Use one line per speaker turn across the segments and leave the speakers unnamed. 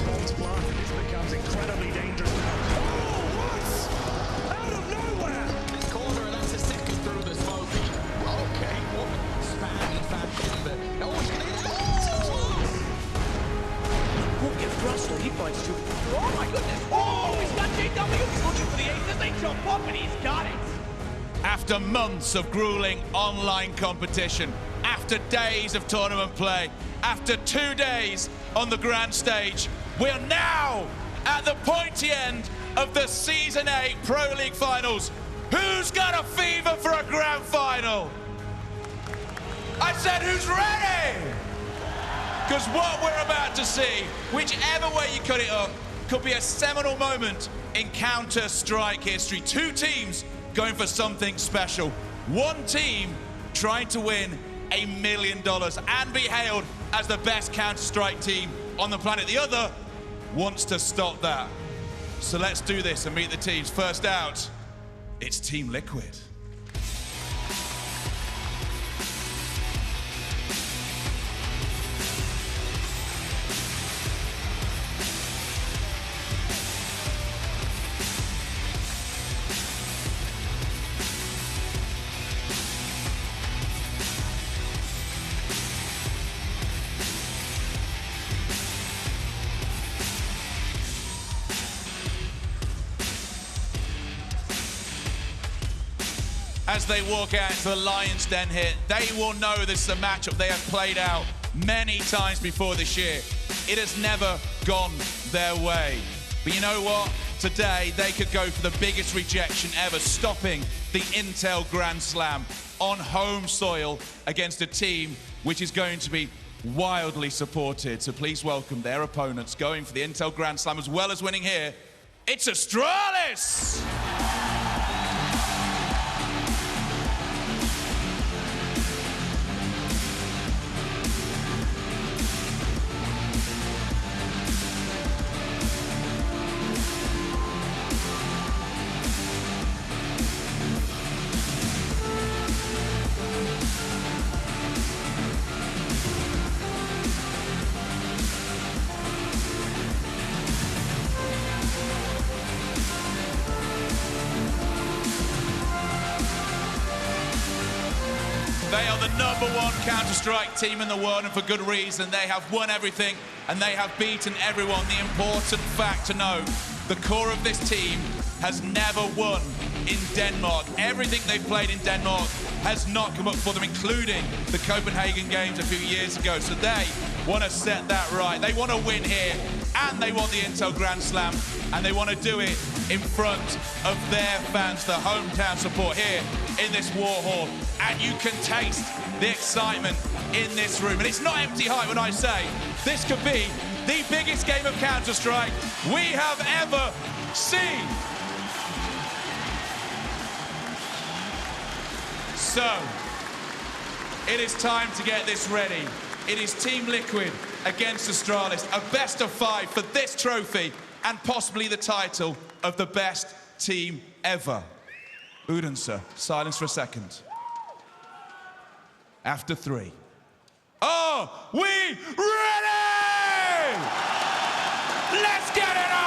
crowds multiply. This becomes incredibly dangerous now. Oh, what? Out of nowhere!
This corner, and that's a second through the smoky. Okay, what span fashion, but no one's going to get it.
Who gets Russell? He fights too. Oh my goodness! Oh, he's got JW. He's looking for the ace. This ain't jump up, and he's got it.
After months of grueling online competition, after days of tournament play, after 2 days on the grand stage, we're now at the pointy end of the Season 8 Pro League Finals. Who's got a fever for a grand final? I said, who's ready? Because what we're about to see, whichever way you cut it up, could be a seminal moment in Counter-Strike history. Two teams going for something special. One team trying to win $1 million and be hailed as the best Counter-Strike team on the planet. The other wants to stop that. So let's do this and meet the teams. First out, it's Team Liquid. As they walk out into the Lion's Den here, they will know this is a matchup they have played out many times before this year. It has never gone their way. But you know what? Today, they could go for the biggest rejection ever, stopping the Intel Grand Slam on home soil against a team which is going to be wildly supported. So please welcome their opponents going for the Intel Grand Slam as well as winning here. It's Astralis! They are the #1 Counter-Strike team in the world, and for good reason. They have won everything, and they have beaten everyone. The important fact to know, the core of this team has never won in Denmark. Everything they've played in Denmark has not come up for them, including the Copenhagen Games a few years ago. So they want to set that right. They want to win here, and they want the Intel Grand Slam, and they want to do it in front of their fans, the hometown support here in this war hall. And you can taste the excitement in this room. And it's not empty hype when I say this could be the biggest game of Counter-Strike we have ever seen. So, it is time to get this ready. It is Team Liquid against Astralis, a best of 5 for this trophy and possibly the title of the best team ever. Odense, silence for a second. After 3. Are we ready? Let's get it on!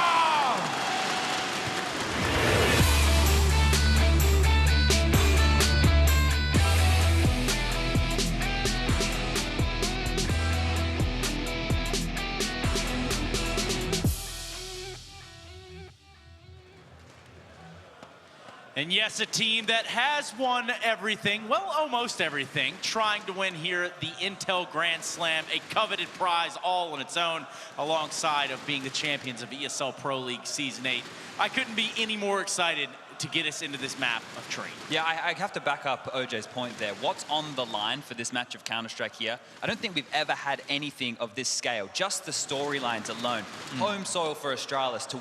And yes, a team that has won everything, well, almost everything, trying to win here at the Intel Grand Slam, a coveted prize all on its own, alongside of being the champions of ESL Pro League Season 8. I couldn't be any more excited to get us into this map of Train.
Yeah, I have to back up OJ's point there. What's on the line for this match of Counter-Strike here? I don't think we've ever had anything of this scale. Just the storylines alone. Home soil for Astralis to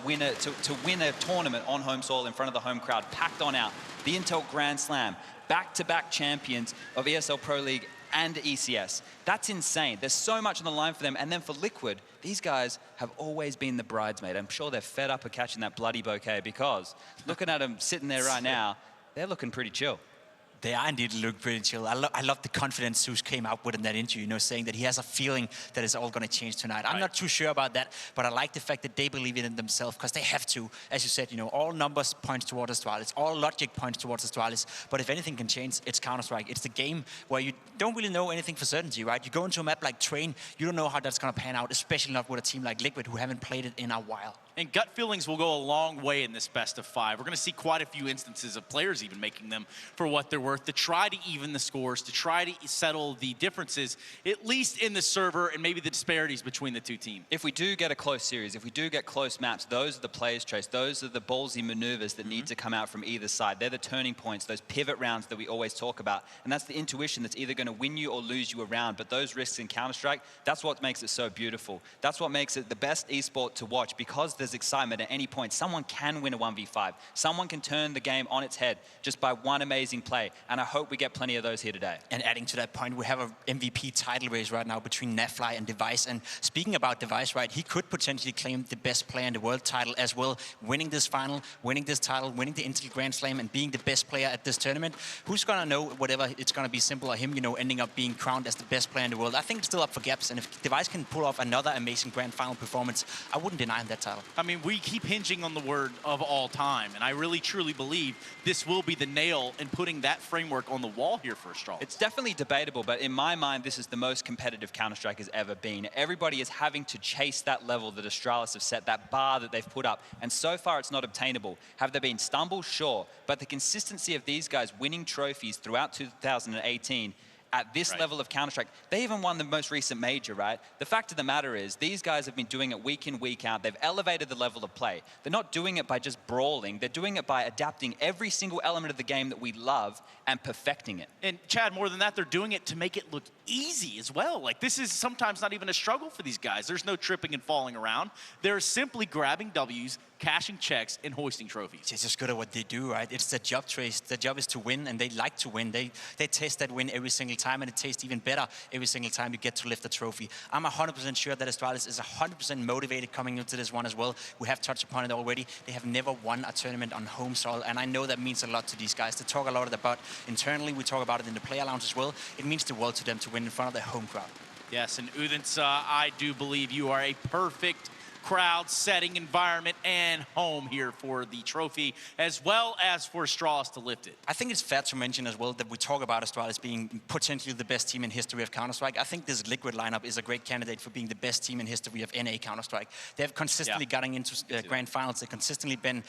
win a tournament on home soil in front of the home crowd, packed on out. The Intel Grand Slam, back-to-back champions of ESL Pro League and ECS. That's insane. There's so much on the line for them. And then for Liquid, these guys have always been the bridesmaid. I'm sure they're fed up of catching that bloody bouquet, because looking at them sitting there right now, they're looking pretty chill.
They are indeed look pretty chill. I love the confidence Zeus came out with in that interview, saying that he has a feeling that it's all going to change tonight. I'm not too sure about that, but I like the fact that they believe it in themselves, because they have to. As you said, all numbers point towards Astralis, all logic points towards Astralis, but if anything can change, it's Counter-Strike. It's the game where you don't really know anything for certainty, right? You go into a map like Train, you don't know how that's going to pan out, especially not with a team like Liquid, who haven't played it in a while.
And gut feelings will go a long way in this best of 5. We're going to see quite a few instances of players even making them for what they're worth, to try to even the scores, to try to settle the differences, at least in the server and maybe the disparities between the two teams.
If we do get a close series, if we do get close maps, those are the players, Trace. Those are the ballsy maneuvers that need to come out from either side. They're the turning points, those pivot rounds that we always talk about. And that's the intuition that's either going to win you or lose you a round. But those risks in Counter-Strike, that's what makes it so beautiful. That's what makes it the best esport to watch, because there's excitement at any point. Someone can win a 1v5. Someone can turn the game on its head just by one amazing play. And I hope we get plenty of those here today.
And adding to that point, we have an MVP title race right now between Nafly and Device. And speaking about Device, right, he could potentially claim the best player in the world title as well, winning this final, winning this title, winning the Intel Grand Slam, and being the best player at this tournament. Who's going to know whatever it's going to be, simple or him, ending up being crowned as the best player in the world? I think it's still up for grabs. And if Device can pull off another amazing grand final performance, I wouldn't deny him that title.
I mean, we keep hinging on the word of all time, and I really truly believe this will be the nail in putting that framework on the wall here for Astralis.
It's definitely debatable, but in my mind, this is the most competitive Counter-Strike has ever been. Everybody is having to chase that level that Astralis have set, that bar that they've put up, and so far it's not obtainable. Have there been stumbles? Sure, but the consistency of these guys winning trophies throughout 2018 at this level of Counter-Strike, they even won the most recent major, right? The fact of the matter is, these guys have been doing it week in, week out. They've elevated the level of play. They're not doing it by just brawling. They're doing it by adapting every single element of the game that we love and perfecting it.
And Chad, more than that, they're doing it to make it look easy as well. Like, this is sometimes not even a struggle for these guys. There's no tripping and falling around. They're simply grabbing W's, cashing checks, and hoisting trophies.
They're just good at what they do, right? It's their job, Trace. Their job is to win, and they like to win. They taste that win every single time, and it tastes even better every single time you get to lift the trophy. I'm 100% sure that Astralis is 100% motivated coming into this one as well. We have touched upon it already. They have never won a tournament on home soil, and I know that means a lot to these guys. They talk a lot about internally. We talk about it in the player lounge as well. It means the world to them to win in front of their home crowd.
Yes, and Odense, I do believe you are a perfect crowd setting environment and home here for the trophy, as well as for Astralis to lift it.
I think it's fair to mention as well that we talk about Astralis being potentially the best team in history of Counter-Strike. I think this Liquid lineup is a great candidate for being the best team in history of NA Counter-Strike. They have consistently gotten into grand finals. They've consistently been,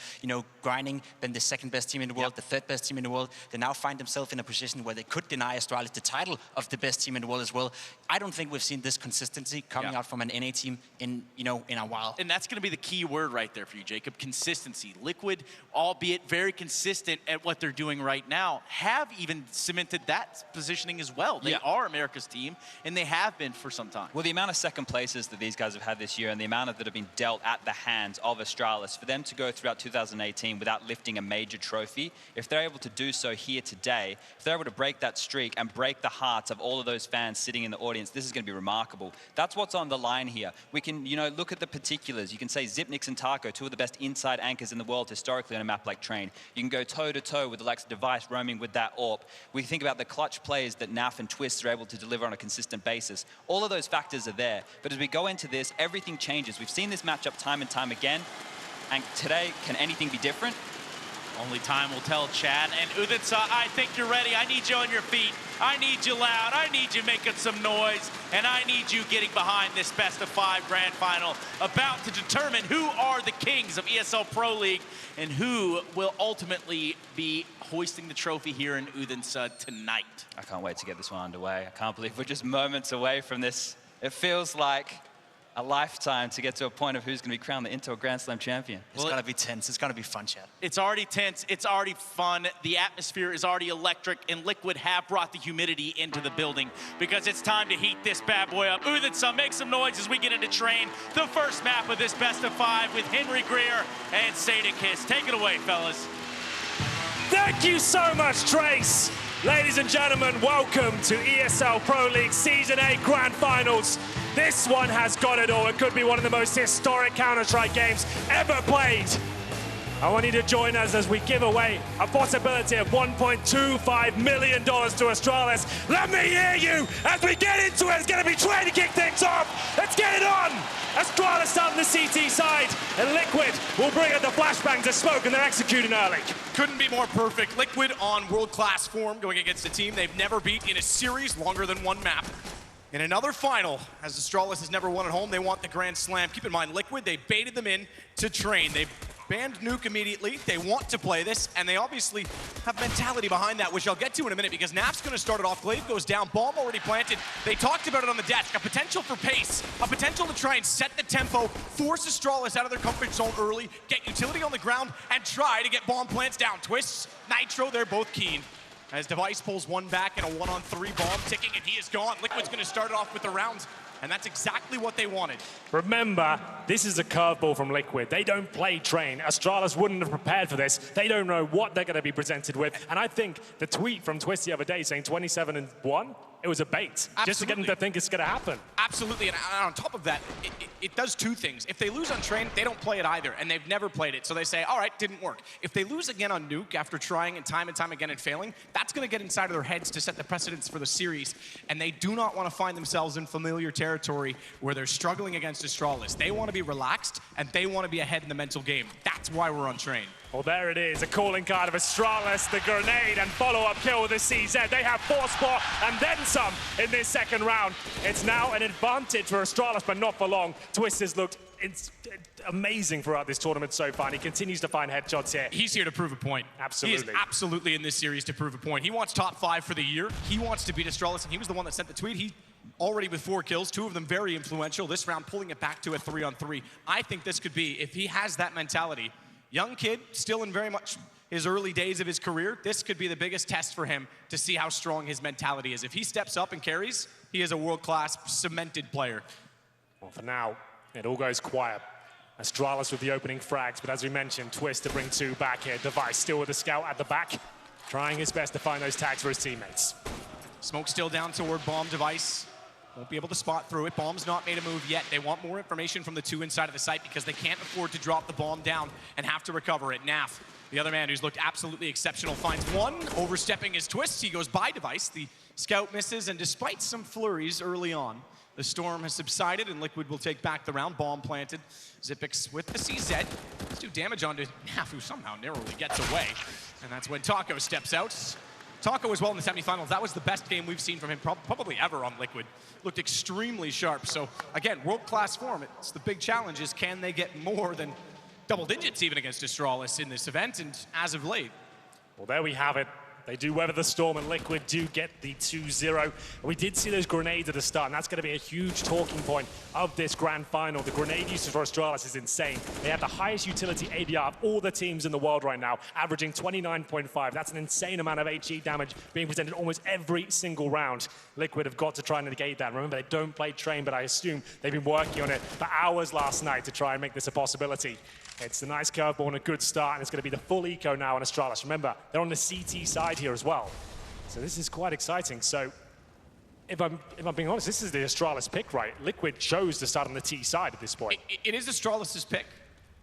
grinding, been the second best team in the world, the third best team in the world. They now find themselves in a position where they could deny Astralis the title of the best team in the world as well. I don't think we've seen this consistency coming out from an NA team in a while.
And that's going to be the key word right there for you, Jacob. Consistency. Liquid, albeit very consistent at what they're doing right now, have even cemented that positioning as well. They are America's team, and they have been for some time.
Well, the amount of second places that these guys have had this year and the amount of that have been dealt at the hands of Astralis, for them to go throughout 2018 without lifting a major trophy, if they're able to do so here today, if they're able to break that streak and break the hearts of all of those fans sitting in the audience, this is going to be remarkable. That's what's on the line here. We can, look at the particulars. You can say Zipnix and Taco, two of the best inside anchors in the world historically on a map like Train. You can go toe-to-toe with the likes of Device roaming with that AWP. We think about the clutch plays that Naf and Twist are able to deliver on a consistent basis. All of those factors are there. But as we go into this, everything changes. We've seen this matchup time and time again. And today, can anything be different?
Only time will tell, Chad. And Odense, I think you're ready. I need you on your feet. I need you loud. I need you making some noise. And I need you getting behind this best of 5 grand final, about to determine who are the kings of ESL Pro League and who will ultimately be hoisting the trophy here in Odense tonight.
I can't wait to get this one underway. I can't believe we're just moments away from this. It feels like a lifetime to get to a point of who's going to be crowned the Intel Grand Slam champion.
It's going to be tense. It's going to be fun, Chad.
It's already tense. It's already fun. The atmosphere is already electric, and Liquid have brought the humidity into the building because it's time to heat this bad boy up. Odense, make some noise as we get into Train, the first map of this best of 5 with Henry Greer and Sadakis. Take it away, fellas.
Thank you so much, Trace. Ladies and gentlemen, welcome to ESL Pro League Season 8 Grand Finals. This one has got it all. It could be one of the most historic Counter-Strike games ever played. I want you to join us as we give away a possibility of $1.25 million to Astralis. Let me hear you as we get into it. It's going to be trying to kick things off. Let's get it on. Astralis on the CT side, and Liquid will bring out the flashbangs of smoke, and they're executing early.
Couldn't be more perfect. Liquid on world-class form going against a team they've never beat in a series longer than one map. In another final, as Astralis has never won at home, they want the Grand Slam. Keep in mind, Liquid, they baited them in to train. They banned Nuke immediately. They want to play this, and they obviously have mentality behind that, which I'll get to in a minute, because Naf's going to start it off. Glaive goes down, bomb already planted. They talked about it on the desk. A potential for pace, a potential to try and set the tempo, force Astralis out of their comfort zone early, get utility on the ground, and try to get bomb plants down. Twists, Nitro, they're both keen. As Device pulls one back and a 1-on-3 bomb ticking, and he is gone. Liquid's going to start it off with the rounds, and that's exactly what they wanted.
Remember, this is a curveball from Liquid. They don't play train. Astralis wouldn't have prepared for this. They don't know what they're going to be presented with. And I think the tweet from Twist the other day saying 27-1, it was a bait.
Absolutely.
Just to get them to think it's going to happen.
Absolutely, and on top of that, it does two things. If they lose on train, they don't play it either, and they've never played it, so they say, all right, didn't work. If they lose again on Nuke after trying and time again and failing, that's going to get inside of their heads to set the precedence for the series, and they do not want to find themselves in familiar territory where they're struggling against Astralis. They want to be relaxed, and they want to be ahead in the mental game. That's why we're on train.
Well, there it is, a calling card of Astralis, the grenade, and follow-up kill with the CZ. They have 4 spot and then some in this second round. It's now an advantage for Astralis, but not for long. Twist has looked amazing throughout this tournament so far, and he continues to find headshots here.
He's here to prove a point.
Absolutely.
He is absolutely in this series to prove a point. He wants top 5 for the year. He wants to beat Astralis, and he was the one that sent the tweet. He already with 4 kills, 2 of them very influential. This round pulling it back to a 3-on-3. I think this could be, if he has that mentality, young kid, still in very much his early days of his career, this could be the biggest test for him to see how strong his mentality is. If he steps up and carries, he is a world-class, cemented player.
Well, for now, it all goes quiet. Astralis with the opening frags, but as we mentioned, Twist to bring 2 back here. Device still with the scout at the back, trying his best to find those tags for his teammates.
Smoke still down toward bomb. Device. Won't be able to spot through it. Bomb's not made a move yet. They want more information from the 2 inside of the site because they can't afford to drop the bomb down and have to recover it. Naf, the other man who's looked absolutely exceptional, finds one, overstepping his twists. He goes by Device. The scout misses, and despite some flurries early on, the storm has subsided, and Liquid will take back the round. Bomb planted. Xipix with the CZ. Let's do damage onto Naf, who somehow narrowly gets away. And that's when Taco steps out. Taco as well in the semifinals. That was the best game we've seen from him probably ever on Liquid. Looked extremely sharp. So again, world-class form. It's the big challenge is, can they get more than double digits even against Astralis in this event? And as of late.
Well, there we have it. They do weather the storm, and Liquid do get the 2-0. We did see those grenades at the start, and that's going to be a huge talking point of this grand final. The grenade usage for Astralis is insane. They have the highest utility ADR of all the teams in the world right now, averaging 29.5. That's an insane amount of HE damage being presented almost every single round. Liquid have got to try and negate that. Remember, they don't play train, but I assume they've been working on it for hours last night to try and make this a possibility. It's a nice curveball and a good start, and it's going to be the full eco now on Astralis. Remember, they're on the CT side here as well. So this is quite exciting. So if I'm being honest, this is the Astralis pick, right? Liquid chose to start on the T side at this point.
It is Astralis's pick,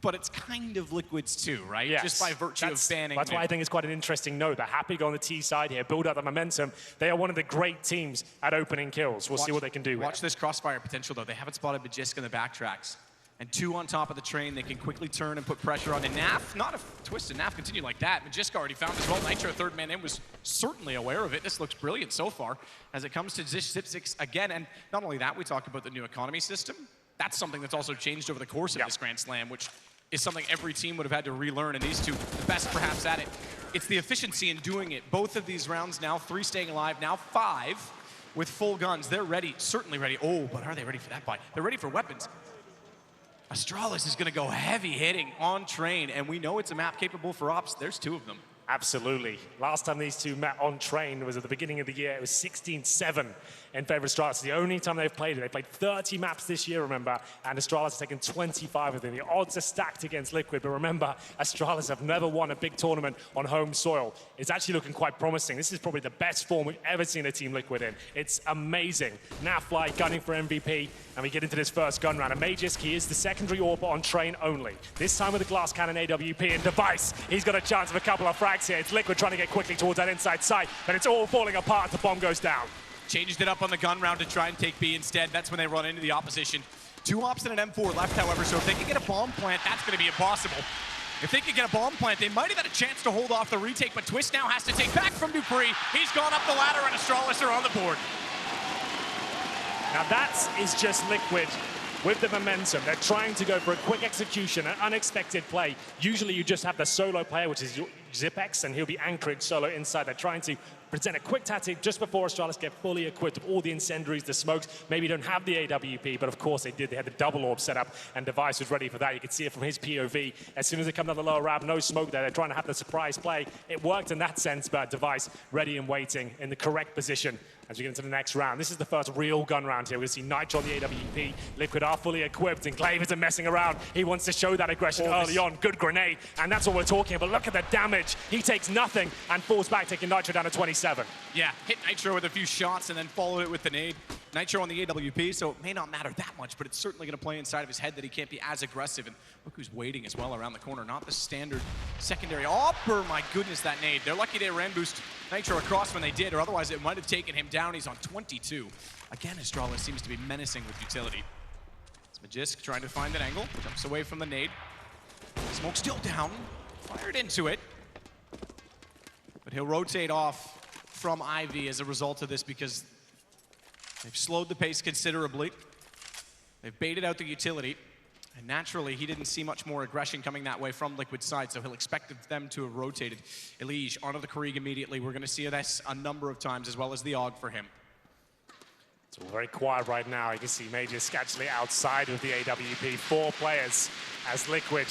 but it's kind of Liquid's too, right?
Yes.
Just by virtue of banning.
That's why I think it's quite an interesting note. They're happy to go on the T side here, build up the momentum. They are one of the great teams at opening kills. We'll see what they can do.
Watch this crossfire potential, though. They haven't spotted Magisk in the backtracks. And 2 on top of the train, they can quickly turn and put pressure on. And Naf, not a twist, and Naf continued like that. Magisk already found as well. Nitro, 3rd man in, was certainly aware of it. This looks brilliant so far as it comes to Zipsix again. And not only that, we talk about the new economy system. That's something that's also changed over the course of this Grand Slam, which is something every team would have had to relearn, and these 2, the best perhaps at it. It's the efficiency in doing it. Both of these rounds now, 3 staying alive, now 5 with full guns. They're ready, certainly ready. Oh, but are they ready for that buy? They're ready for weapons. Astralis is going to go heavy hitting on train, and we know it's a map capable for ops. There's 2 of them.
Absolutely. Last time these two met on train was at the beginning of the year. It was 16-7 in favor of Astralis. The only time they've played it. They played 30 maps this year, remember, and Astralis has taken 25 of them. The odds are stacked against Liquid, but remember, Astralis have never won a big tournament on home soil. It's actually looking quite promising. This is probably the best form we've ever seen a Team Liquid in. It's amazing. Nafly gunning for MVP, and we get into this first gun round. And Magisk, he is the secondary AWP on train only. This time with a glass cannon AWP and Device. He's got a chance of a couple of frags here. It's Liquid trying to get quickly towards that inside side, but it's all falling apart. The bomb goes down.
Changed it up on the gun round to try and take B instead. That's when they run into the opposition. 2 ops and an M4 left, however, so if they can get a bomb plant, that's going to be impossible. If they could get a bomb plant, they might have had a chance to hold off the retake, but Twist now has to take back from dupreeh. He's gone up the ladder, and Astralis are on the board.
Now that is just Liquid with the momentum. They're trying to go for a quick execution, an unexpected play. Usually you just have the solo player, which is Zipex, and he'll be anchoring solo inside. They're trying to present a quick tactic just before Astralis get fully equipped with all the incendiaries, the smokes. Maybe don't have the AWP, but of course they did. They had the double orb set up, and Device was ready for that. You could see it from his POV. As soon as they come down the lower ramp, no smoke there. They're trying to have the surprise play. It worked in that sense, but Device ready and waiting in the correct position as we get into the next round. This is the first real gun round here. We're going to see Nitro on the AWP. Liquid are fully equipped, and Clave isn't messing around. He wants to show that aggression early on. Good grenade, and that's what we're talking about. Look at the damage. He takes nothing and falls back, taking Nitro down to 27.
Yeah, hit Nitro with a few shots and then followed it with the nade. Nitro on the AWP, so it may not matter that much, but it's certainly going to play inside of his head that he can't be as aggressive. And look who's waiting as well around the corner. Not the standard secondary AWPer. My goodness, that nade. They're lucky they ran boost Nitro across when they did, or otherwise it might have taken him down. He's on 22. Again, Astralis seems to be menacing with utility. It's Magisk trying to find an angle. Jumps away from the nade. Smoke still down. Fired into it. But he'll rotate off from Ivy as a result of this because they've slowed the pace considerably. They've baited out the utility. And naturally, he didn't see much more aggression coming that way from Liquid's side, so he'll expect them to have rotated. Elige onto the Krieg immediately. We're going to see this a number of times, as well as the AUG for him.
It's all very quiet right now. You can see Magisk actually outside of the AWP. 4 players as Liquid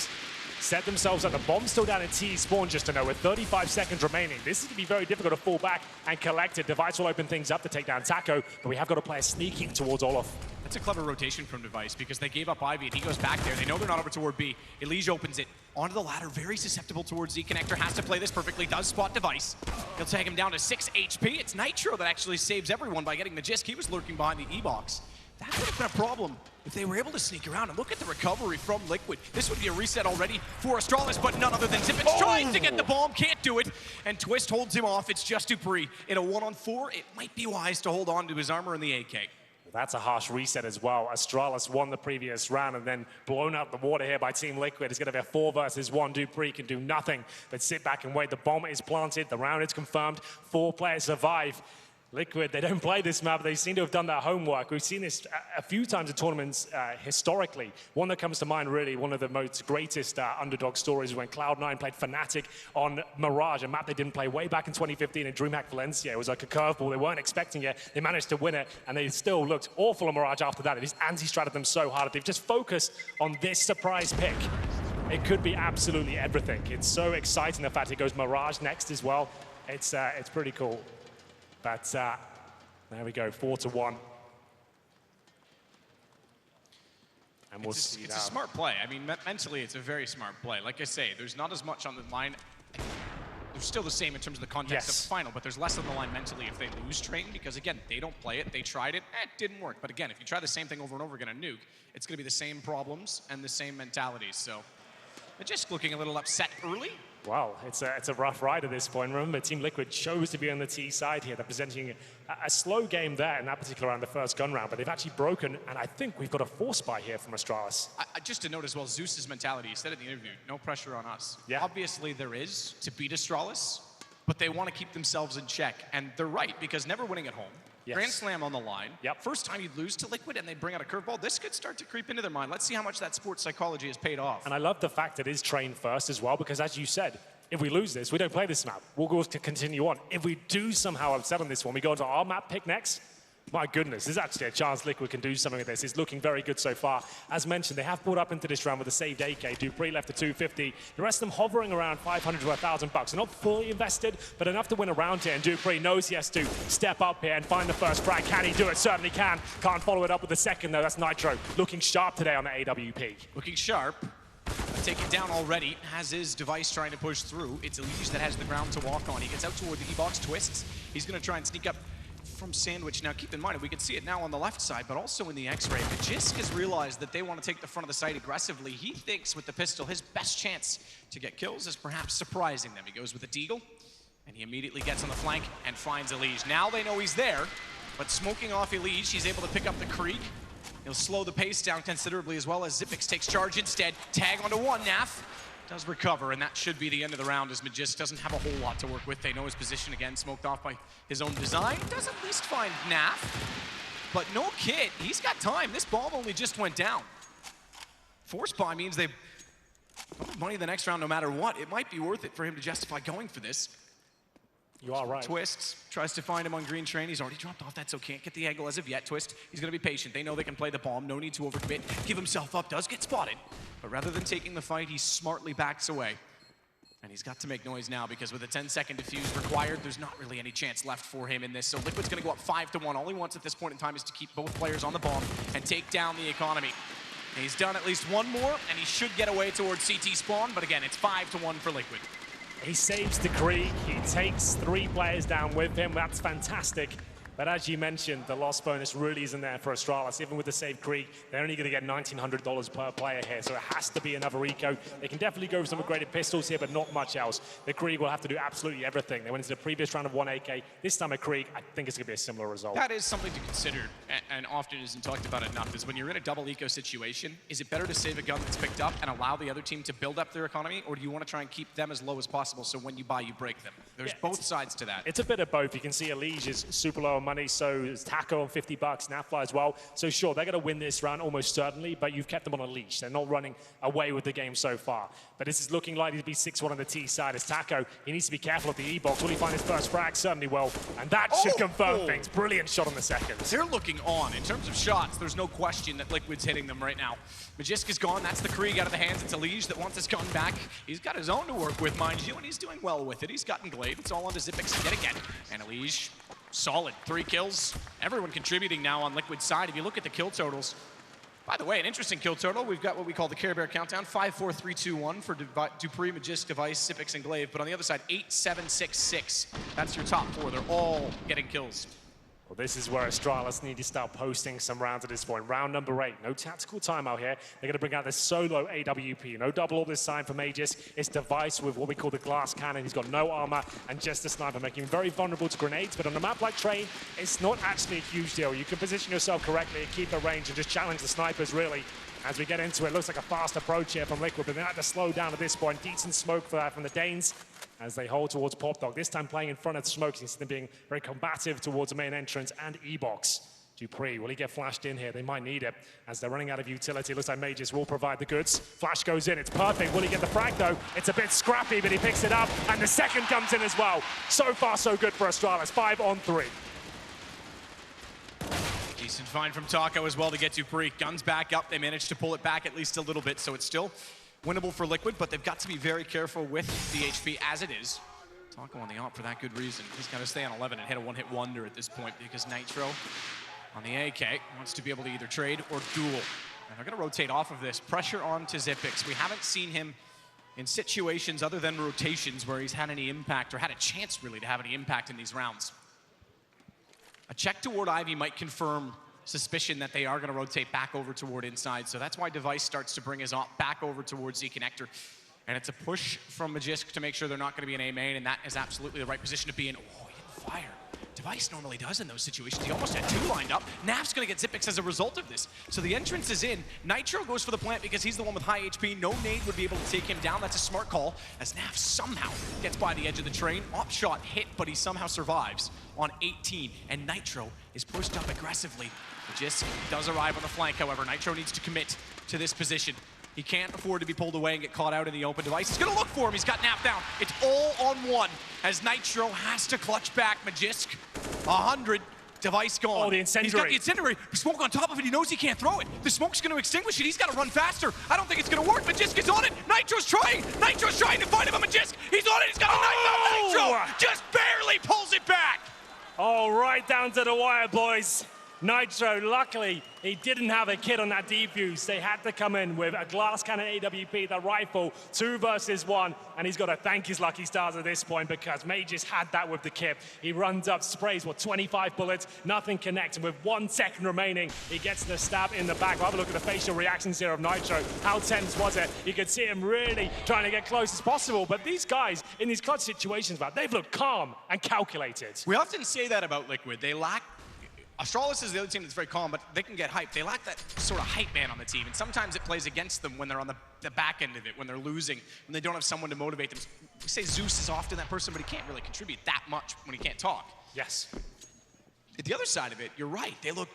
set themselves up. The bomb's still down in T spawn, just to know, with 35 seconds remaining. This is going to be very difficult to fall back and collect it. Device will open things up to take down Taco, but we have got a player sneaking towards Olaf.
That's a clever rotation from Device because they gave up Ivy and he goes back there. They know they're not over toward B. Elige opens it onto the ladder, very susceptible towards Z. Connector has to play this perfectly, does spot Device. He'll tag him down to 6 HP. It's Nitro that actually saves everyone by getting Magisk. He was lurking behind the E-box. That would have been a problem if they were able to sneak around. And look at the recovery from Liquid. This would be a reset already for Astralis, but none other than Zipex trying to get the bomb, can't do it. And Twist holds him off. It's just dupreeh. In a 1-on-4, it might be wise to hold on to his armor and the AK.
Well, that's a harsh reset as well. Astralis won the previous round and then blown out the water here by Team Liquid. It's going to be a 4 versus 1. dupreeh can do nothing but sit back and wait. The bomb is planted. The round is confirmed. 4 players survive. Liquid, they don't play this map. They seem to have done their homework. We've seen this a few times in tournaments historically. One that comes to mind, really, one of the most greatest underdog stories when Cloud9 played Fnatic on Mirage, a map they didn't play way back in 2015 in DreamHack Valencia. It was like a curveball. They weren't expecting it. They managed to win it, and they still looked awful on Mirage after that. It just anti-stratted them so hard. If they've just focused on this surprise pick, it could be absolutely everything. It's so exciting, the fact it goes Mirage next as well. It's pretty cool. But there we go, 4-1. And we'll see.
It's a smart play. I mean, mentally, it's a very smart play. Like I say, there's not as much on the line. They're still the same in terms of the context of the final, but there's less on the line mentally if they lose train, because again, they don't play it, they tried it, it didn't work. But again, if you try the same thing over and over again, a nuke, it's going to be the same problems and the same mentalities. So, they're just looking a little upset early.
Wow, it's a rough ride at this point. Remember, Team Liquid chose to be on the T side here. They're presenting a slow game there in that particular round, the first gun round, but they've actually broken, and I think we've got a force buy here from Astralis.
Just to note as well, Zeus's mentality, he said in the interview, no pressure on us.
Yeah.
Obviously there is to beat Astralis, but they want to keep themselves in check, and they're right, because never winning at home. Yes. Grand Slam on the line.
Yep.
First time you'd lose to Liquid and they bring out a curveball. This could start to creep into their mind. Let's see how much that sports psychology has paid off.
And I love the fact that it is train first as well, because as you said, if we lose this, we don't play this map. We'll go to continue on. If we do somehow upset on this one, we go to our map pick next, My goodness, there's actually a chance Liquid can do something with this. It's looking very good so far. As mentioned, they have brought up into this round with a saved AK. dupreeh left at 250. The rest of them hovering around 500 to 1,000 bucks. They're not fully invested, but enough to win a round here. And dupreeh knows he has to step up here and find the first frag. Can he do it? Certainly can. Can't follow it up with the second, though. That's Nitro looking sharp today on the AWP.
Looking sharp. Taken down already, has his device trying to push through. It's Elige that has the ground to walk on. He gets out toward the E-box, twists. He's going to try and sneak up from Sandwich. Now, keep in mind, we can see it now on the left side, but also in the X-ray. Magisk has realized that they want to take the front of the site aggressively. He thinks with the pistol, his best chance to get kills is perhaps surprising them. He goes with a Deagle, and he immediately gets on the flank and finds Elige. Now they know he's there, but smoking off Elige, he's able to pick up the Krieg. He'll slow the pace down considerably, as well as Xyp9x takes charge instead. Tag onto one, Naf does recover, and that should be the end of the round, as Magisk doesn't have a whole lot to work with. They know his position again, smoked off by his own design. Does at least find Naf, but no kit. He's got time. This bomb only just went down. Force buy means they want money the next round no matter what. It might be worth it for him to justify going for this.
You are right.
Twists, tries to find him on green train. He's already dropped off that, so can't get the angle as of yet. Twist, he's gonna be patient. They know they can play the bomb. No need to overcommit. Give himself up, does get spotted. But rather than taking the fight, he smartly backs away. And he's got to make noise now, because with a 10-second defuse required, there's not really any chance left for him in this. So Liquid's gonna go up 5-1. All he wants at this point in time is to keep both players on the bomb and take down the economy. And he's done at least one more, and he should get away towards CT spawn, but again, it's 5-1 for Liquid.
He saves the Krieg. He takes 3 players down with him. That's fantastic. But as you mentioned, the loss bonus really isn't there for Astralis. Even with the saved Krieg, they're only going to get $1,900 per player here, so it has to be another eco. They can definitely go for some upgraded pistols here, but not much else. The Krieg will have to do absolutely everything. They went into the previous round of 1 AK. This time a Krieg, I think it's going to be a similar result.
That is something to consider, and often isn't talked about enough, is when you're in a double eco situation, is it better to save a gun that's picked up and allow the other team to build up their economy, or do you want to try and keep them as low as possible so when you buy, you break them? There's both sides to that.
It's a bit of both. You can see Elige is super low on money, so is Taco on 50 bucks, Nafly as well. So sure, they're going to win this round almost certainly, but you've kept them on a leash. They're not running away with the game so far. But this is looking likely to be 6-1 on the T side. As Taco, he needs to be careful of the E-box. Will he find his first frag? Certainly will. And that should confirm things. Brilliant shot on the second.
They're looking on. In terms of shots, there's no question that Liquid's hitting them right now. Magisk is gone. That's the Krieg out of the hands. It's Elige that wants his gun back. He's got his own to work with, mind you, and he's doing well with it. He's gotten Glaive. It's all onto Xyp9x yet again. And Elige, solid 3 kills. Everyone contributing now on Liquid's side. If you look at the kill totals, by the way, an interesting kill total. We've got what we call the Care Bear countdown. 5, 4, 3, 2, 1 for dupreeh, Magisk, Device, Xyp9x, and Glaive. But on the other side, 8, 7, 6, 6. That's your top 4. They're all getting kills.
Well, this is where Astralis need to start posting some rounds at this point. Round number 8. No tactical timeout here. They're going to bring out this solo AWP. No double all this time for Magisk. It's Device with what we call the glass cannon. He's got no armor and just a sniper, making him very vulnerable to grenades. But on a map like Train, it's not actually a huge deal. You can position yourself correctly and keep the range and just challenge the snipers, really. As we get into it, looks like a fast approach here from Liquid, but they have to slow down at this point. Decent smoke for that from the Danes as they hold towards Pop Dog. This time playing in front of the smoke, you see them being very combative towards the main entrance and E-box. dupreeh, will he get flashed in here? They might need it as they're running out of utility. Looks like Magisk will provide the goods. Flash goes in, it's perfect. Will he get the frag though? It's a bit scrappy, but he picks it up, and the second comes in as well. So far, so good for Astralis. 5 on 3.
Decent find from Taco as well to get dupreeh. Guns back up. They managed to pull it back at least a little bit, so it's still winnable for Liquid, but they've got to be very careful with the HP as it is. Taco on the op for that good reason. He's got to stay on 11 and hit a one-hit wonder at this point because Nitro on the AK wants to be able to either trade or duel. And they're going to rotate off of this. Pressure on to Xyp9x. We haven't seen him in situations other than rotations where he's had any impact or had a chance really to have any impact in these rounds. A check toward Ivy might confirm suspicion that they are going to rotate back over toward inside. So that's why Device starts to bring his op back over towards Z Connector. And it's a push from Magisk to make sure they're not going to be an A main, and that is absolutely the right position to be in. Oh, he didn't fire. Device normally does in those situations. He almost had 2 lined up. Naf's going to get Xyp9x as a result of this. So the entrance is in. Nitro goes for the plant because he's the one with high HP. No nade would be able to take him down. That's a smart call as Naf somehow gets by the edge of the train. Op shot hit, but he somehow survives on 18. And Nitro is pushed up aggressively. Magisk does arrive on the flank, however. Nitro needs to commit to this position. He can't afford to be pulled away and get caught out in the open. Device is going to look for him. He's got Naf down. It's all on one as Nitro has to clutch back. Magisk, 100 Device gone.
Oh, the incendiary.
He's got the incendiary. Smoke on top of it. He knows he can't throw it. The smoke's going to extinguish it. He's got to run faster. I don't think it's going to work. Magisk is on it. Nitro's trying. Nitro's trying to find him a Magisk. He's on it. He's got a knife. Nitro just barely pulls it back.
Oh, right down to the wire, boys. Nitro, luckily, he didn't have a kit on that defuse. They had to come in with a glass cannon AWP, the rifle, 2 versus 1, and he's got to thank his lucky stars at this point because Magis had that with the kit. He runs up, sprays, 25 bullets, nothing connects, and with 1 second remaining, he gets the stab in the back. Have a look at the facial reactions here of Nitro. How tense was it? You could see him really trying to get close as possible, but these guys, in these clutch situations, they've looked calm and calculated.
We often say that about Liquid. They lack Astralis is the other team that's very calm, but they can get hyped. They lack that sort of hype man on the team, and sometimes it plays against them when they're on the back end of it, when they're losing, when they don't have someone to motivate them. We say Zeus is often that person, but he can't really contribute that much when he can't talk.
Yes.
At the other side of it, you're right. They look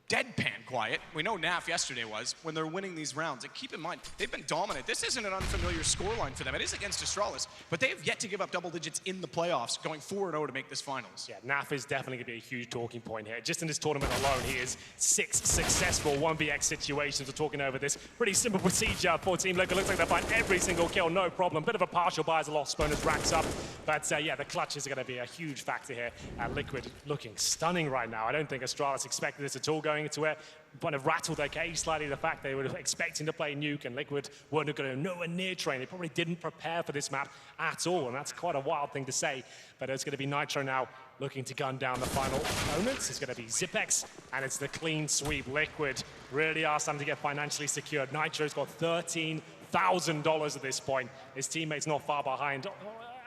deadpan quiet. We know NAF yesterday was when they're winning these rounds. And keep in mind, they've been dominant. This isn't an unfamiliar scoreline for them. It is against Astralis, but they have yet to give up double digits in the playoffs, going 4-0 to make this finals.
Yeah, NAF is definitely going to be a huge talking point here. Just in this tournament alone, he is 6 successful 1vx situations. We're talking over this pretty simple procedure for Team Liquid. Looks like they find every single kill, no problem. Bit of a partial buy as a loss bonus racks up. But yeah, the clutches are going to be a huge factor here. Liquid looking stunning right now. I don't think Astralis expected this at all going into it. Kind of rattled their cage slightly, the fact they were expecting to play Nuke and Liquid weren't going to nowhere near train. They probably didn't prepare for this map at all, and that's quite a wild thing to say. But it's going to be Nitro now looking to gun down the final opponents. It's going to be Zipex, and it's the clean sweep. Liquid really are starting to get financially secured. Nitro's got $13,000 at this point. His teammates not far behind,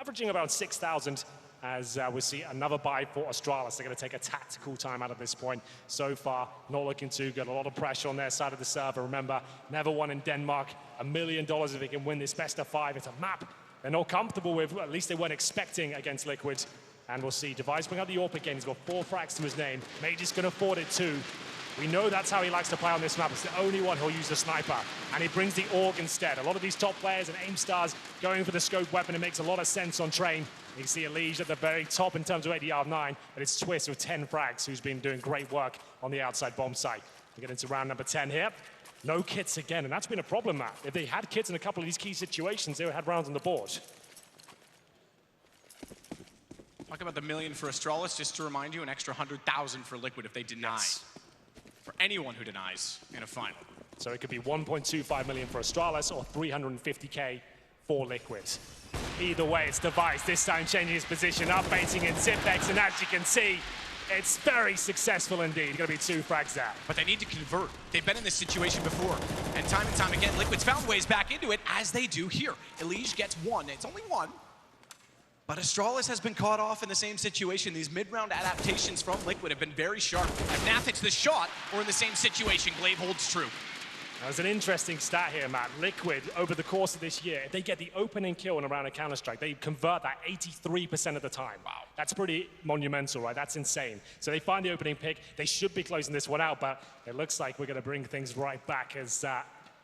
averaging about 6,000. As we see another buy for Astralis. They're going to take a tactical time out at this point. So far, not looking too good. A lot of pressure on their side of the server. Remember, never won in Denmark. $1 million if they can win this best of 5. It's a map they're not comfortable with. At least they weren't expecting against Liquid. And we'll see. Device bring out the AWP again. He's got 4 frags to his name. Major's going to afford it too. We know that's how he likes to play on this map. It's the only one he'll use the sniper. And he brings the AUG instead. A lot of these top players and aim stars going for the scope weapon. It makes a lot of sense on train. You can see Elige at the very top in terms of ADR 9, but it's Twist with 10 frags who's been doing great work on the outside bomb site. We get into round number 10 here. No kits again, and that's been a problem, Matt. If they had kits in a couple of these key situations, they would have had rounds on the board.
Talk about the $1 million for Astralis, just to remind you, an extra 100,000 for Liquid if they deny.
Yes.
For anyone who denies in a final.
So it could be 1.25 million for Astralis or 350K for Liquid. Either way, it's Device, this time changing his position, up baiting in Zipex, and as you can see, it's very successful indeed. Going to be 2 frags there.
But they need to convert. They've been in this situation before. And time again, Liquid's found ways back into it, as they do here. Elige gets 1. It's only 1. But Astralis has been caught off in the same situation. These mid-round adaptations from Liquid have been very sharp. If NAF hits the shot, we're in the same situation. Glaive holds true.
There's an interesting stat here, Matt. Liquid, over the course of this year, if they get the opening kill in a round of Counter-Strike, they convert that 83% of the time. Wow. That's pretty monumental, right? That's insane. So they find the opening pick. They should be closing this one out, but it looks like we're going to bring things right back as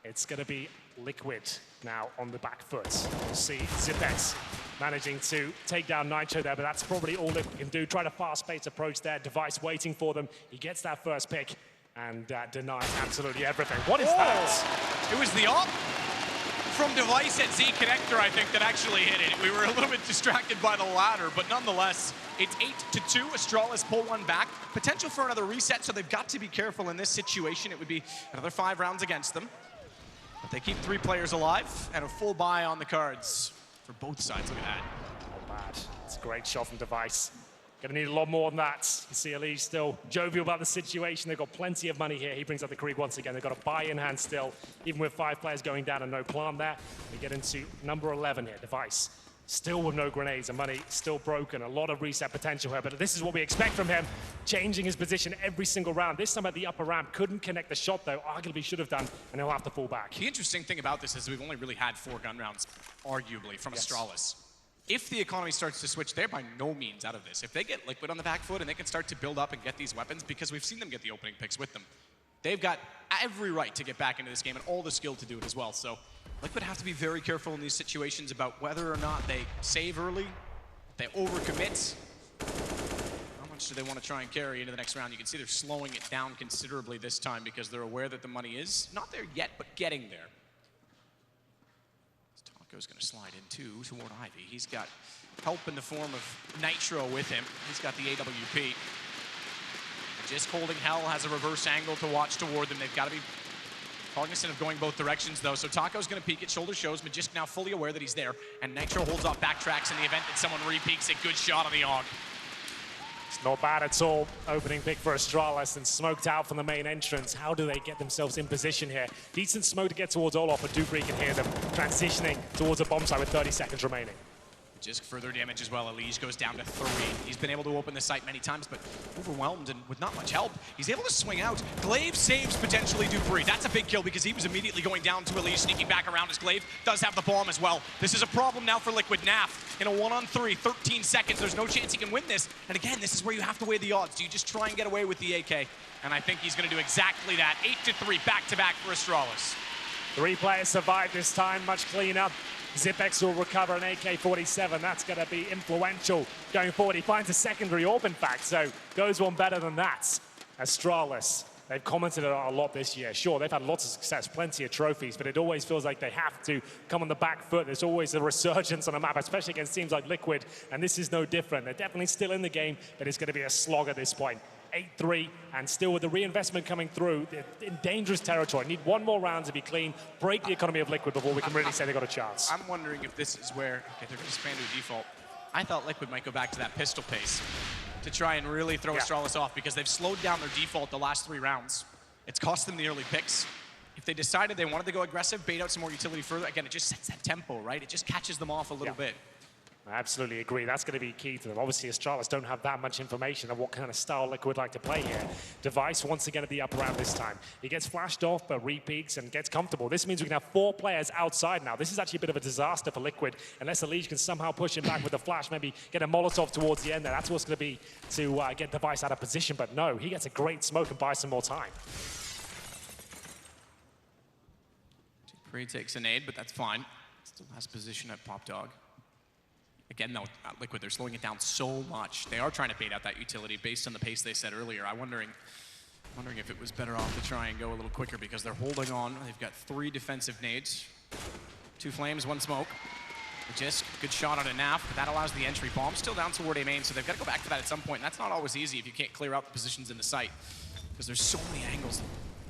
it's going to be Liquid now on the back foot. We'll see Zipex managing to take down Nitro there, but that's probably all Liquid can do. Try to fast-paced approach there. Device waiting for them. He gets that first pick and denies absolutely everything. What is that?
It was the op from Device at Z Connector, I think, that actually hit it. We were a little bit distracted by the ladder, but nonetheless, it's 8-2. Astralis pull one back. Potential for another reset, so they've got to be careful in this situation. It would be another 5 rounds against them. But they keep 3 players alive and a full buy on the cards for both sides. Look at that.
Not bad. It's a great shot from Device. Gonna need a lot more than that. You see Elige still jovial about the situation. They've got plenty of money here. He brings up the Krieg once again. They've got a buy in hand still, even with 5 players going down and no plant there. We get into number 11 here, Device. Still with no grenades and money still broken. A lot of reset potential here, but this is what we expect from him. Changing his position every single round. This time at the upper ramp, couldn't connect the shot though. Arguably should have done, and he'll have to fall back.
The interesting thing about this is we've only really had 4 gun rounds, arguably, from Astralis. If the economy starts to switch, they're by no means out of this. If they get Liquid on the back foot and they can start to build up and get these weapons, because we've seen them get the opening picks with them, they've got every right to get back into this game and all the skill to do it as well. So Liquid have to be very careful in these situations about whether or not they save early, they overcommit. How much do they want to try and carry into the next round? You can see they're slowing it down considerably this time because they're aware that the money is not there yet, but getting there. Taco's going to slide in too toward Ivy. He's got help in the form of Nitro with him. He's got the AWP. Just holding Hell has a reverse angle to watch toward them. They've got to be cognizant of going both directions, though. So Taco's going to peek at shoulder shows. Magisk now fully aware that he's there. And Nitro holds off backtracks in the event that someone re-peeks. A good shot on the AUG.
It's not bad at all. Opening pick for Astralis and smoked out from the main entrance. How do they get themselves in position here? Decent smoke to get towards Olof, but Dupree can hear them transitioning towards a bomb site with 30 seconds remaining.
Just further damage as well. Elige goes down to 3. He's been able to open the site many times, but overwhelmed and with not much help. He's able to swing out. Glaive saves potentially Dupree. That's a big kill because he was immediately going down to Elige, sneaking back around as Glaive does have the bomb as well. This is a problem now for Liquid. Naf in a 1-on-3, 13 seconds. There's no chance he can win this. And again, this is where you have to weigh the odds. Do you just try and get away with the AK? And I think he's going to do exactly that. 8-3, back-to-back for Astralis.
3 players survived this time, much cleaner. Zipex will recover an AK-47. That's going to be influential going forward. He finds a secondary orb, in fact, so goes one better than that. Astralis, they've commented a lot this year. Sure, they've had lots of success, plenty of trophies, but it always feels like they have to come on the back foot. There's always a resurgence on a map, especially against teams like Liquid, and this is no different. They're definitely still in the game, but it's going to be a slog at this point. 8-3, and still with the reinvestment coming through, they're in dangerous territory. Need one more round to be clean, break the economy of Liquid before we can really say they got a chance.
I'm wondering if this is where, okay, they're going to expand to a default. I thought Liquid might go back to that pistol pace to try and really throw Astralis off because they've slowed down their default the last 3 rounds. It's cost them the early picks. If they decided they wanted to go aggressive, bait out some more utility further, again, it just sets that tempo, right? It just catches them off a little bit.
I absolutely agree. That's going to be key to them. Obviously, Astralis don't have that much information of what kind of style Liquid like to play here. Device once again at the upper round this time. He gets flashed off, but re-peaks and gets comfortable. This means we can have 4 players outside now. This is actually a bit of a disaster for Liquid, unless Elige can somehow push him back with the flash, maybe get a Molotov towards the end there. That's what's going to be to get Device out of position. But no, he gets a great smoke and buys some more time.
Dupree takes a nade, but that's fine. Still has position at Pop Dog. Again, though, Liquid, they're slowing it down so much. They are trying to bait out that utility based on the pace they said earlier. I'm wondering if it was better off to try and go a little quicker because they're holding on. They've got 3 defensive nades. 2 flames, 1 smoke. Magisk, good shot on a Naf, but that allows the entry. Bomb still down toward A main, so they've got to go back to that at some point. And that's not always easy if you can't clear out the positions in the site because there's so many angles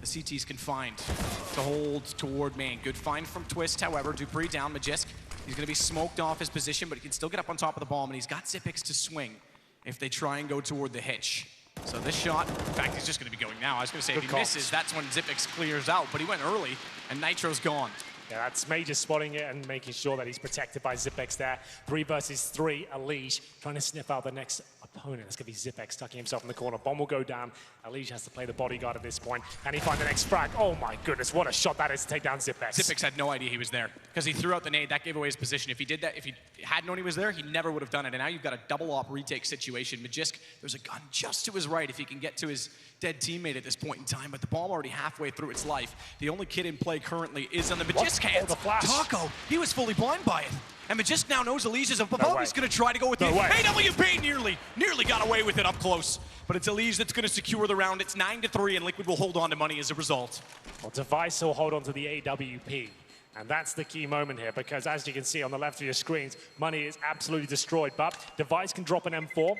the CTs can find to hold toward main. Good find from Twist, however. Dupree down, Magisk. He's going to be smoked off his position, but he can still get up on top of the bomb, and he's got Zipex to swing if they try and go toward the hitch. So this shot, in fact, he's just going to be going now. I was going to say, if he misses, that's when Zipex clears out, but he went early, and Nitro's gone.
Yeah, that's Major spotting it and making sure that he's protected by Zipex there. 3 versus 3, Elige trying to sniff out the next opponent. It's going to be Zipex tucking himself in the corner. Bomb will go down. Elige has to play the bodyguard at this point. And he finds the next frag. Oh my goodness, what a shot that is to take down Zipex.
Zipex had no idea he was there because he threw out the nade. That gave away his position. If he did that, if he had known he was there, he never would have done it. And now you've got a double op retake situation. Magisk, there's a gun just to his right if he can get to his dead teammate at this point in time, but the bomb already halfway through its life. The only kid in play currently is on the Magisk hands.
Oh, the flash.
Taco, he was fully blind by it. And Magisk now knows Elige is above. He's going to try to go with the AWP. Nearly got away with it up close. But it's Elige that's going to secure the round. It's 9-3, and Liquid will hold on to money as a result.
Well, Device will hold on to the AWP. And that's the key moment here, because as you can see on the left of your screens, money is absolutely destroyed. But Device can drop an M4.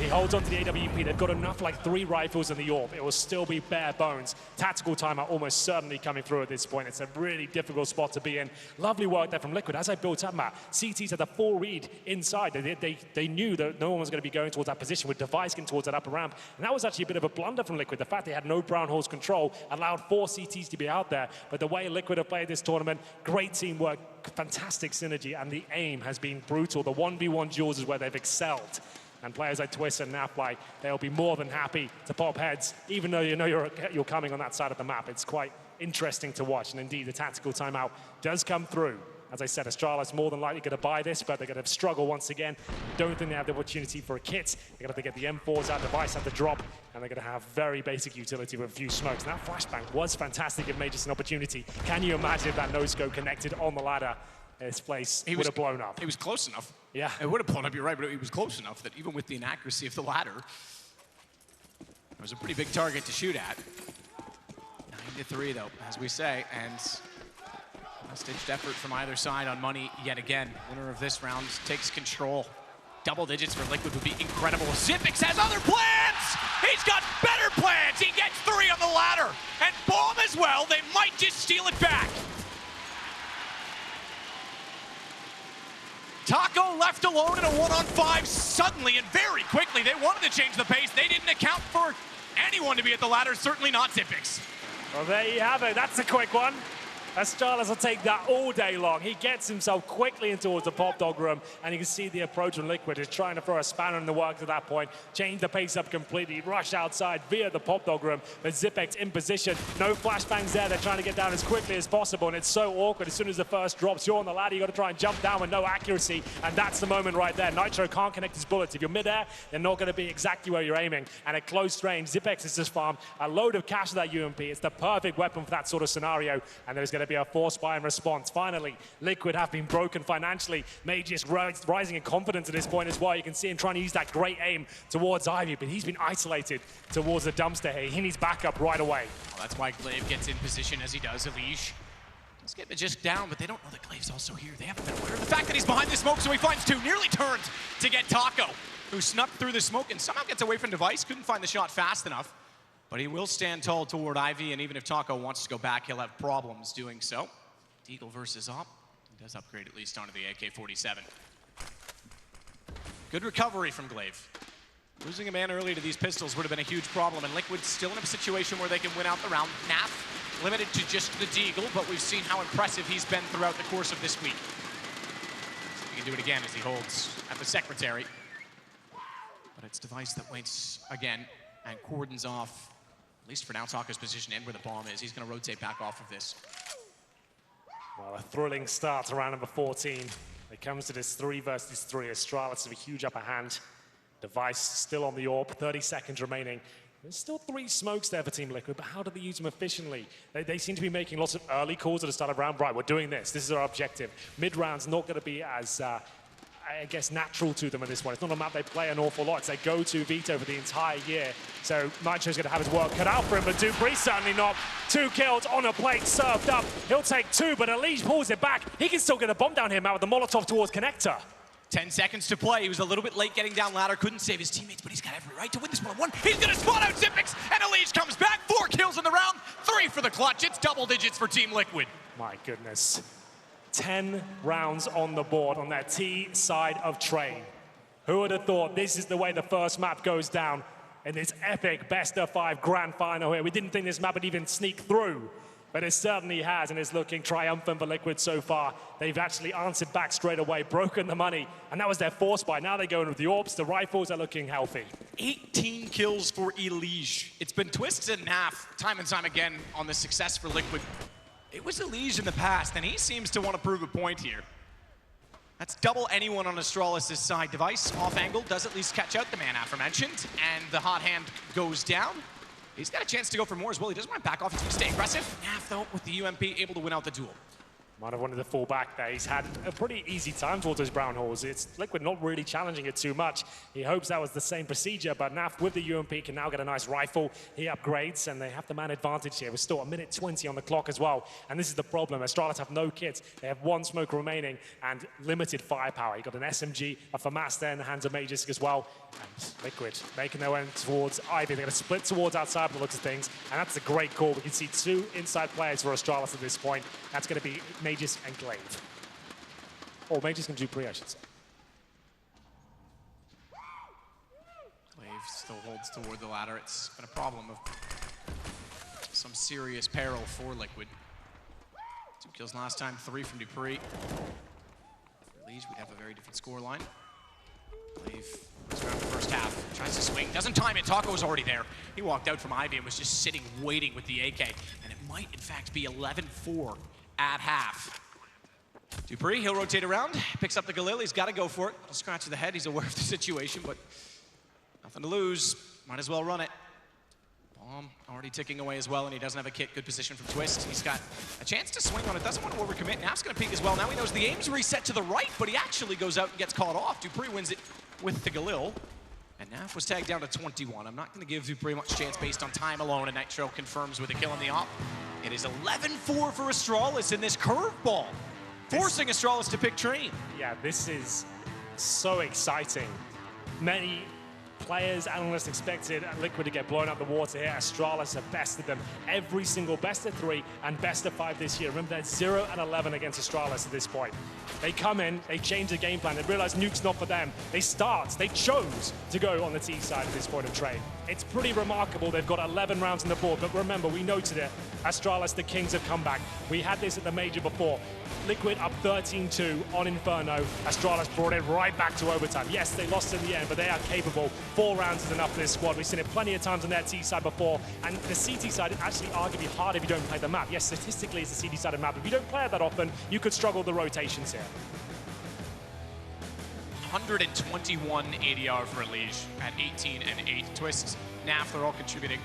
He holds on to the AWP. They've got enough, like 3 rifles in the AWP. It will still be bare bones. Tactical timeout almost certainly coming through at this point. It's a really difficult spot to be in. Lovely work there from Liquid. As I built up, Matt, CTs had a full read inside. They knew that no one was going to be going towards that position with Device getting towards that upper ramp. And that was actually a bit of a blunder from Liquid. The fact they had no brown horse control allowed 4 CTs to be out there. But the way Liquid have played this tournament, great teamwork, fantastic synergy, and the aim has been brutal. The 1v1 duels is where they've excelled. And players like Twist and Nafly, they'll be more than happy to pop heads, even though you know you're coming on that side of the map. It's quite interesting to watch. And indeed, the tactical timeout does come through. As I said, Astralis more than likely going to buy this, but they're going to struggle once again. Don't think they have the opportunity for a kit. They're going to have to get the M4s out, Device at the drop, and they're going to have very basic utility with a few smokes. Now, flashbang was fantastic. It made us an opportunity. Can you imagine if that no-scope connected on the ladder? This place would have blown up.
It was close enough.
Yeah.
It would have blown up, you're right, but it was close enough that even with the inaccuracy of the ladder, it was a pretty big target to shoot at. 9-3 though, as we say, and a stitched effort from either side on money yet again. Winner of this round takes control. Double digits for Liquid would be incredible. Zipix has other plans! He's got better plans! He gets 3 on the ladder! And Bomb as well, they might just steal it back! Taco left alone in a 1-on-5 suddenly and very quickly. They wanted to change the pace. They didn't account for anyone to be at the ladder, certainly not Zipix.
Well, there you have it. That's a quick one. Astralis will take that all day long. He gets himself quickly in towards the pop dog room, and you can see the approach on Liquid is trying to throw a spanner in the works at that point, change the pace up completely, rush outside via the pop dog room, but Zipex in position. No flashbangs there. They're trying to get down as quickly as possible, and it's so awkward. As soon as the first drops, you're on the ladder. You got to try and jump down with no accuracy, and that's the moment right there. Nitro can't connect his bullets. If you're midair, they're not going to be exactly where you're aiming, and at close range, Zipex has just farmed a load of cash with that UMP. It's the perfect weapon for that sort of scenario, and there's going to be a force buy in response. Finally, Liquid have been broken financially. Mages rising in confidence at this point as well. You can see him trying to use that great aim towards Ivy, but he's been isolated towards the dumpster here. He needs backup right away.
Well, that's why Glaive gets in position as he does. Elige. Let's get Magisk down, but they don't know that Glaive's also here. They haven't been aware of the fact that he's behind the smoke, so he finds 2. Nearly turned to get Taco, who snuck through the smoke and somehow gets away from Device. Couldn't find the shot fast enough, but he will stand tall toward Ivy, and even if Taco wants to go back, he'll have problems doing so. Deagle versus Op. He does upgrade at least onto the AK-47. Good recovery from Glaive. Losing a man early to these pistols would have been a huge problem, and Liquid still in a situation where they can win out the round. Naf limited to just the Deagle, but we've seen how impressive he's been throughout the course of this week. So he can do it again as he holds at the Secretary. But it's Device that waits again and cordons off, at least for now, Taco's position and where the bomb is. He's going to rotate back off of this.
Well, a thrilling start to round number 14. It comes to this 3 versus 3. Astralis have a huge upper hand. Device still on the AWP, 30 seconds remaining. There's still 3 smokes there for Team Liquid, but how do they use them efficiently? They seem to be making lots of early calls at the start of round. Right, we're doing this. This is our objective. Mid-round's not going to be as, I guess, natural to them in this one. It's not a map they play an awful lot. It's their go-to veto for the entire year. So Nitro's going to have his work cut out for him, but Dupree certainly not. 2 kills on a plate, served up. He'll take 2, but Elige pulls it back. He can still get a bomb down here, Matt, with the Molotov towards Connector.
10 seconds to play. He was a little bit late getting down ladder, couldn't save his teammates, but he's got every right to win this 1-on-1. He's going to spot out Zipix, and Elige comes back. 4 kills in the round, 3 for the clutch. It's double digits for Team Liquid.
My goodness. 10 rounds on the board on that T side of train. Who would have thought this is the way the first map goes down in this epic best-of-5 grand final here? We didn't think this map would even sneak through, but it certainly has, and it's looking triumphant for Liquid so far. They've actually answered back straight away, broken the money, and that was their force buy. Now they're going with the AWPs. The rifles are looking healthy.
18 kills for Elige. It's been twisted in half time and time again on the success for Liquid. It was Elige in the past, and he seems to want to prove a point here. That's double anyone on Astralis' side. Device off angle does at least catch out the man aforementioned, and the hot hand goes down. He's got a chance to go for more as well. He doesn't want to back off. He's going to stay aggressive. Naf, though, with the UMP, able to win out the duel.
Might have wanted to fall back there. He's had a pretty easy time towards those brown holes. It's Liquid not really challenging it too much. He hopes that was the same procedure, but Naf with the UMP can now get a nice rifle. He upgrades, and they have the man advantage here. We're still 1:20 on the clock as well, and this is the problem. Astralis have no kits. They have 1 smoke remaining and limited firepower. You got an SMG, a FAMAS there in the hands of Magisk as well. And Liquid making their way towards Ivy. They're going to split towards outside by the looks of things, and that's a great call. We can see 2 inside players for Astralis at this point. That's going to be Magisk and Glaive. Or Magisk and Dupree, I should say.
Glaive still holds toward the ladder. It's been a problem of some serious peril for Liquid. 2 kills last time, 3 from Dupree. For Elige, we'd have a very different score line. Glaive goes around the first half, tries to swing, doesn't time it. Taco's already there. He walked out from Ivy and was just sitting waiting with the AK, and it might in fact be 11-4 at half. Dupree, he'll rotate around, picks up the Galil. He's got to go for it. Just scratch the head. He's aware of the situation, but nothing to lose. Might as well run it. Bomb already ticking away as well, and he doesn't have a kit. Good position from Twist. He's got a chance to swing on it. Doesn't want to overcommit. Naf's going to peek as well. Now he knows the aim's reset to the right, but he actually goes out and gets caught off. Dupree wins it with the Galil. And Naf was tagged down to 21. I'm not going to give Dupree much chance based on time alone, and Nitro confirms with a kill in the op. It is 11-4 for Astralis in this curveball, forcing Astralis to pick Train.
Yeah, this is so exciting. Many players, analysts expected Liquid to get blown out the water here. Astralis have bested them every single best of 3 and best of 5 this year. Remember, they're 0-11 against Astralis at this point. They come in, they change the game plan, they realize Nuke's not for them. They chose to go on the T side at this point of trade. It's pretty remarkable. They've got 11 rounds on the board, but remember, we noted it. Astralis, the Kings have come back. We had this at the major before. Liquid up 13-2 on Inferno. Astralis brought it right back to overtime. Yes, they lost in the end, but they are capable. 4 rounds is enough for this squad. We've seen it plenty of times on their T side before, and the CT side is actually arguably hard if you don't play the map. Yes, statistically it's the CT side of map. If you don't play it that often, you could struggle with the rotations here.
121 ADR for Elige at 18 and 8. Twist, Naf, they're all contributing.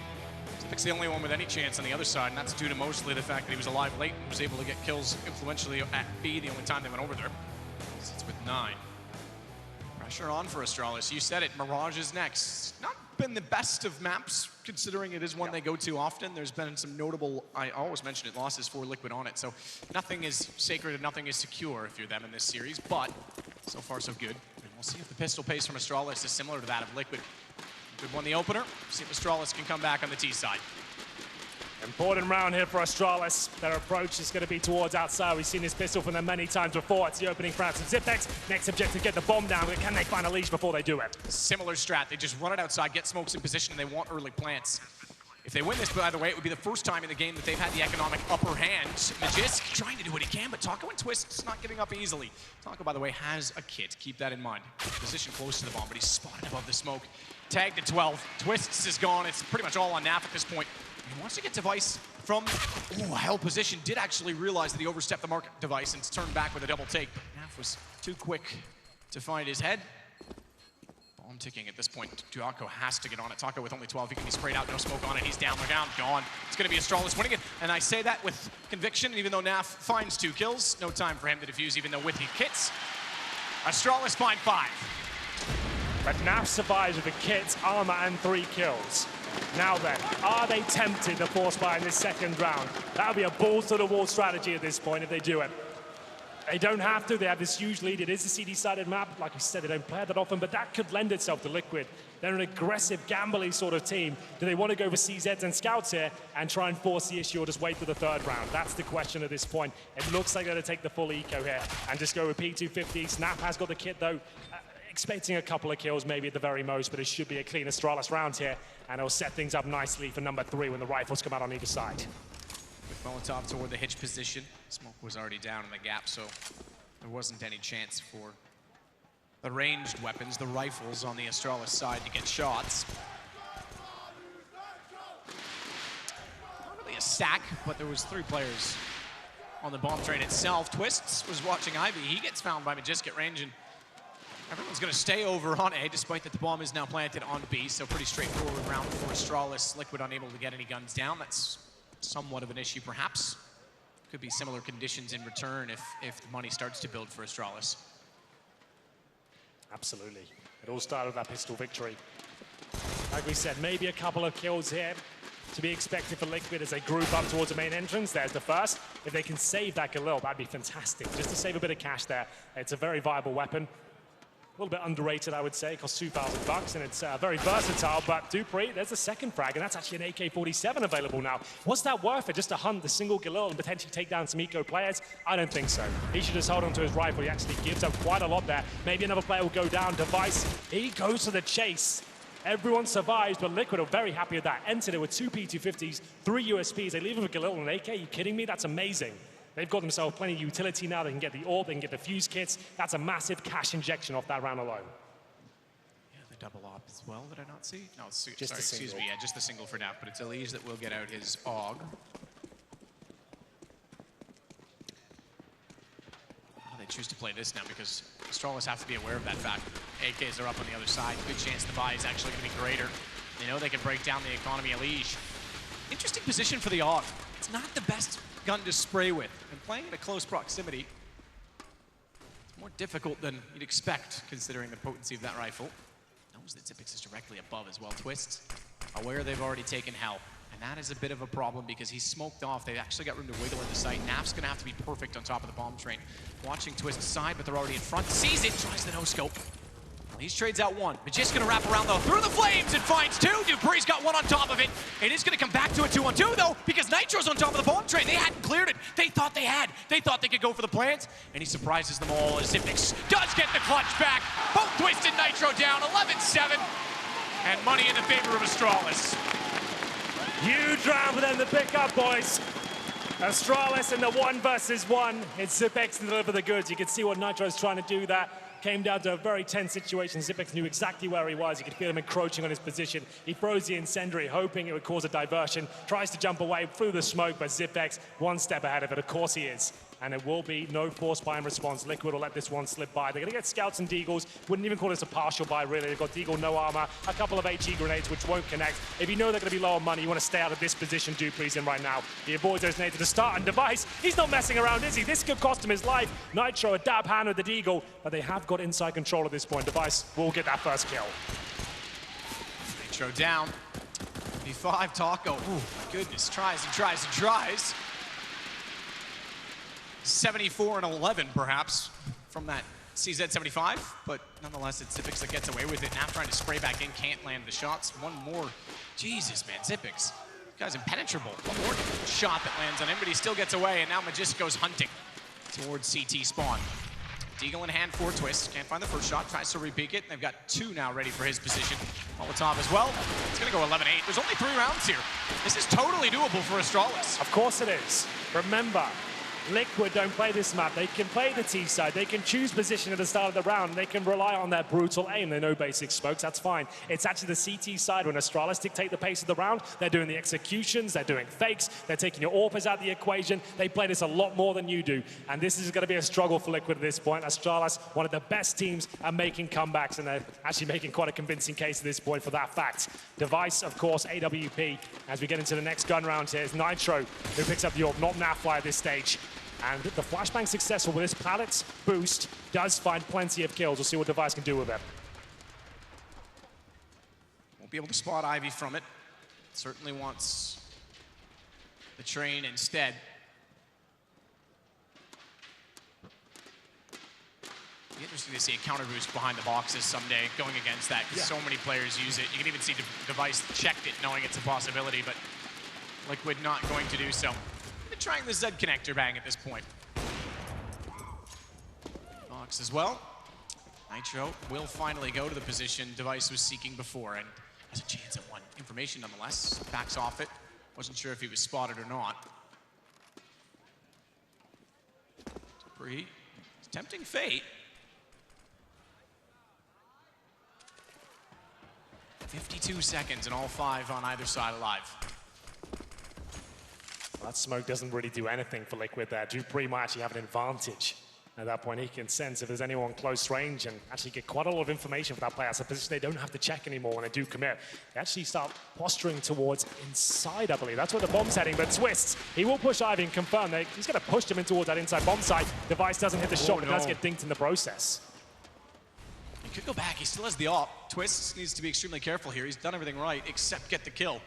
Zipic's the only one with any chance on the other side, and that's due to mostly the fact that he was alive late and was able to get kills influentially at B, the only time they went over there. It's with 9. Pressure on for Astralis. You said it, Mirage is next. Not been the best of maps, considering it is one they go to often. There's been some notable, I always mention it, losses for Liquid on it, so nothing is sacred and nothing is secure if you're them in this series, but so far so good. And we'll see if the pistol pace from Astralis is similar to that of Liquid. Liquid won the opener. See if Astralis can come back on the T side.
Important round here for Astralis. Their approach is going to be towards outside. We've seen this pistol from them many times before. It's the opening for Zipex. Next objective, get the bomb down. But can they find Elige before they do it?
Similar strat. They just run it outside, get smokes in position, and they want early plants. If they win this, by the way, it would be the first time in the game that they've had the economic upper hand. Magisk trying to do what he can, but Taco and Twist's not giving up easily. Taco, by the way, has a kit. Keep that in mind. Position close to the bomb, but he's spotted above the smoke. Tagged at 12. Twists is gone. It's pretty much all on Naf at this point. He wants to get Device from hell position. Did actually realize that he overstepped the market Device and turned back with a double take. But Naf was too quick to find his head. Bomb ticking at this point. Taco has to get on it. Taco with only 12. He can be sprayed out. No smoke on it. He's down. They're down. Gone. It's going to be Astralis winning it. And I say that with conviction, even though Naf finds 2 kills. No time for him to defuse, even though with the kits. Astralis find 5.
But Naf survives with a kit, armor, and 3 kills. Now then, are they tempted to force buy in this second round? That would be a balls-to-the-wall strategy at this point if they do it. They don't have to. They have this huge lead. It is a CD-sided map. Like I said, they don't play it that often, but that could lend itself to Liquid. They're an aggressive, gambly sort of team. Do they want to go for CZs and scouts here and try and force the issue or just wait for the 3rd round? That's the question at this point. It looks like they're going to take the full eco here and just go with P250. Snap has got the kit, though. Expecting a couple of kills, maybe at the very most, but it should be a clean Astralis round here, and it'll set things up nicely for number 3 when the rifles come out on either side.
With Molotov toward the hitch position, smoke was already down in the gap, so there wasn't any chance for the ranged weapons, the rifles on the Astralis side to get shots. Not really a stack, but there was 3 players on the bomb train itself. Twists was watching Ivy. He gets found by Magisk at range, and everyone's going to stay over on A, despite that the bomb is now planted on B, so pretty straightforward round for Astralis. Liquid unable to get any guns down. That's somewhat of an issue, perhaps. Could be similar conditions in return if the money starts to build for Astralis.
Absolutely. It all started with that pistol victory. Like we said, maybe a couple of kills here to be expected for Liquid as they group up towards the main entrance. There's the first. If they can save that Galil, that'd be fantastic. Just to save a bit of cash there. It's a very viable weapon. A little bit underrated, I would say. It costs $2,000, and it's very versatile. But Dupree, there's the second frag, and that's actually an AK-47 available now. Was that worth it, just to hunt the single Galil and potentially take down some eco players? I don't think so. He should just hold on to his rifle. He actually gives up quite a lot there. Maybe another player will go down. Device, he goes to the chase. Everyone survives, but Liquid are very happy with that. Entered it with 2 P250s, 3 USPs. They leave him with Galil and an AK. Are you kidding me? That's amazing. They've got themselves plenty of utility now. They can get the AWP, they can get the fuse kits. That's a massive cash injection off that round alone.
Yeah, the double op as well, did I not see? No,
Just
sorry, excuse me. Yeah, just the single for now, but it's Elige that will get out his AUG. How do they choose to play this now? Because Astralis have to be aware of that fact. AKs are up on the other side. Good chance the buy is actually going to be greater. They know they can break down the economy. Elige interesting position for the AUG. It's not the best gun to spray with, and playing at a close proximity, it's more difficult than you'd expect, considering the potency of that rifle. Knows that Xyp9x is directly above as well. Twistzz, aware they've already taken hell. And that is a bit of a problem because he's smoked off. They've actually got room to wiggle in the sight. Naf's gonna have to be perfect on top of the bomb train. Watching Twistzz side, but they're already in front. Sees it, tries the no-scope. He trades out one, but just gonna wrap around though through the flames and finds two. dupree's got one on top of it. It is gonna come back to a 2-on-2 though, because Nitro's on top of the bomb train. They hadn't cleared it. They thought they had. They thought they could go for the plants, and he surprises them all as Xyp9x does get the clutch back. Both Twistzz and Nitro down, 11-7, and money in the favor of Astralis.
Huge round for them to pick up, boys. Astralis in the 1 versus 1. It's Xyp9x to deliver the goods. You can see what Nitro's trying to do that. Came down to a very tense situation. Xyp9x knew exactly where he was. You could feel him encroaching on his position. He throws the incendiary, hoping it would cause a diversion. Tries to jump away through the smoke, but Xyp9x 1 step ahead of it. Of course he is. And it will be no force buy in response. Liquid will let this one slip by. They're going to get scouts and deagles. Wouldn't even call this a partial buy, really. They've got deagle, no armor, a couple of HE grenades, which won't connect. If you know they're going to be low on money, you want to stay out of this position dupree's in right now. He avoids those nades at the start, and Device, he's not messing around, is he? This could cost him his life. Nitro, a dab hand with the deagle, but they have got inside control at this point. Device will get that first kill.
Nitro down. 55 Taco. Ooh, my goodness. Tries and tries and tries. 74 and 11, perhaps, from that CZ75, but nonetheless, it's Xyp9x that gets away with it. Now trying to spray back in, can't land the shots. One more. Jesus, man, Xyp9x. This guy's impenetrable. One more shot that lands on him, but he still gets away, and now Magisk goes hunting towards CT spawn. Deagle in hand for Twistzz. Can't find the first shot, tries to re-peek it. They've got 2 now ready for his position. Molotov as well. It's gonna go 11-8. There's only 3 rounds here. This is totally doable for Astralis.
Of course it is. Remember, Liquid don't play this map. They can play the T side. They can choose position at the start of the round. They can rely on their brutal aim. They know basic smokes. That's fine. It's actually the CT side when Astralis dictate the pace of the round. They're doing the executions. They're doing fakes. They're taking your AWPers out of the equation. They play this a lot more than you do. And this is going to be a struggle for Liquid at this point. Astralis, one of the best teams at making comebacks, and they're actually making quite a convincing case at this point for that fact. Device, of course, AWP. As we get into the next gun round here, is Nitro, who picks up the AWP, not Nafly at this stage. And the flashbang successful with this pallet's boost does find plenty of kills. We'll see what Device can do with it.
Won't be able to spot Ivy from it. Certainly wants the train instead. Be interesting to see a counter boost behind the boxes someday going against that, because so many players use it. You can even see Device checked it knowing it's a possibility, but Liquid not going to do so. Trying the Z connector bang at this point. Box as well. Nitro will finally go to the position Device was seeking before, and has a chance at one. Information nonetheless. Backs off it. Wasn't sure if he was spotted or not. dupreeh, tempting fate. 52 seconds and all 5 on either side alive.
Well, that smoke doesn't really do anything for Liquid there. dupreeh might actually have an advantage. At that point, he can sense if there's anyone close range and actually get quite a lot of information for that player. It's a position they don't have to check anymore when they do commit. They actually start posturing towards inside, I believe. That's where the bomb's heading, but Twistzz, he will push Ivy and confirm that he's going to push him in towards that inside bomb site. Device doesn't hit the shot, but does get dinked in the process.
He could go back. He still has the op. Twistzz needs to be extremely careful here. He's done everything right except get the kill.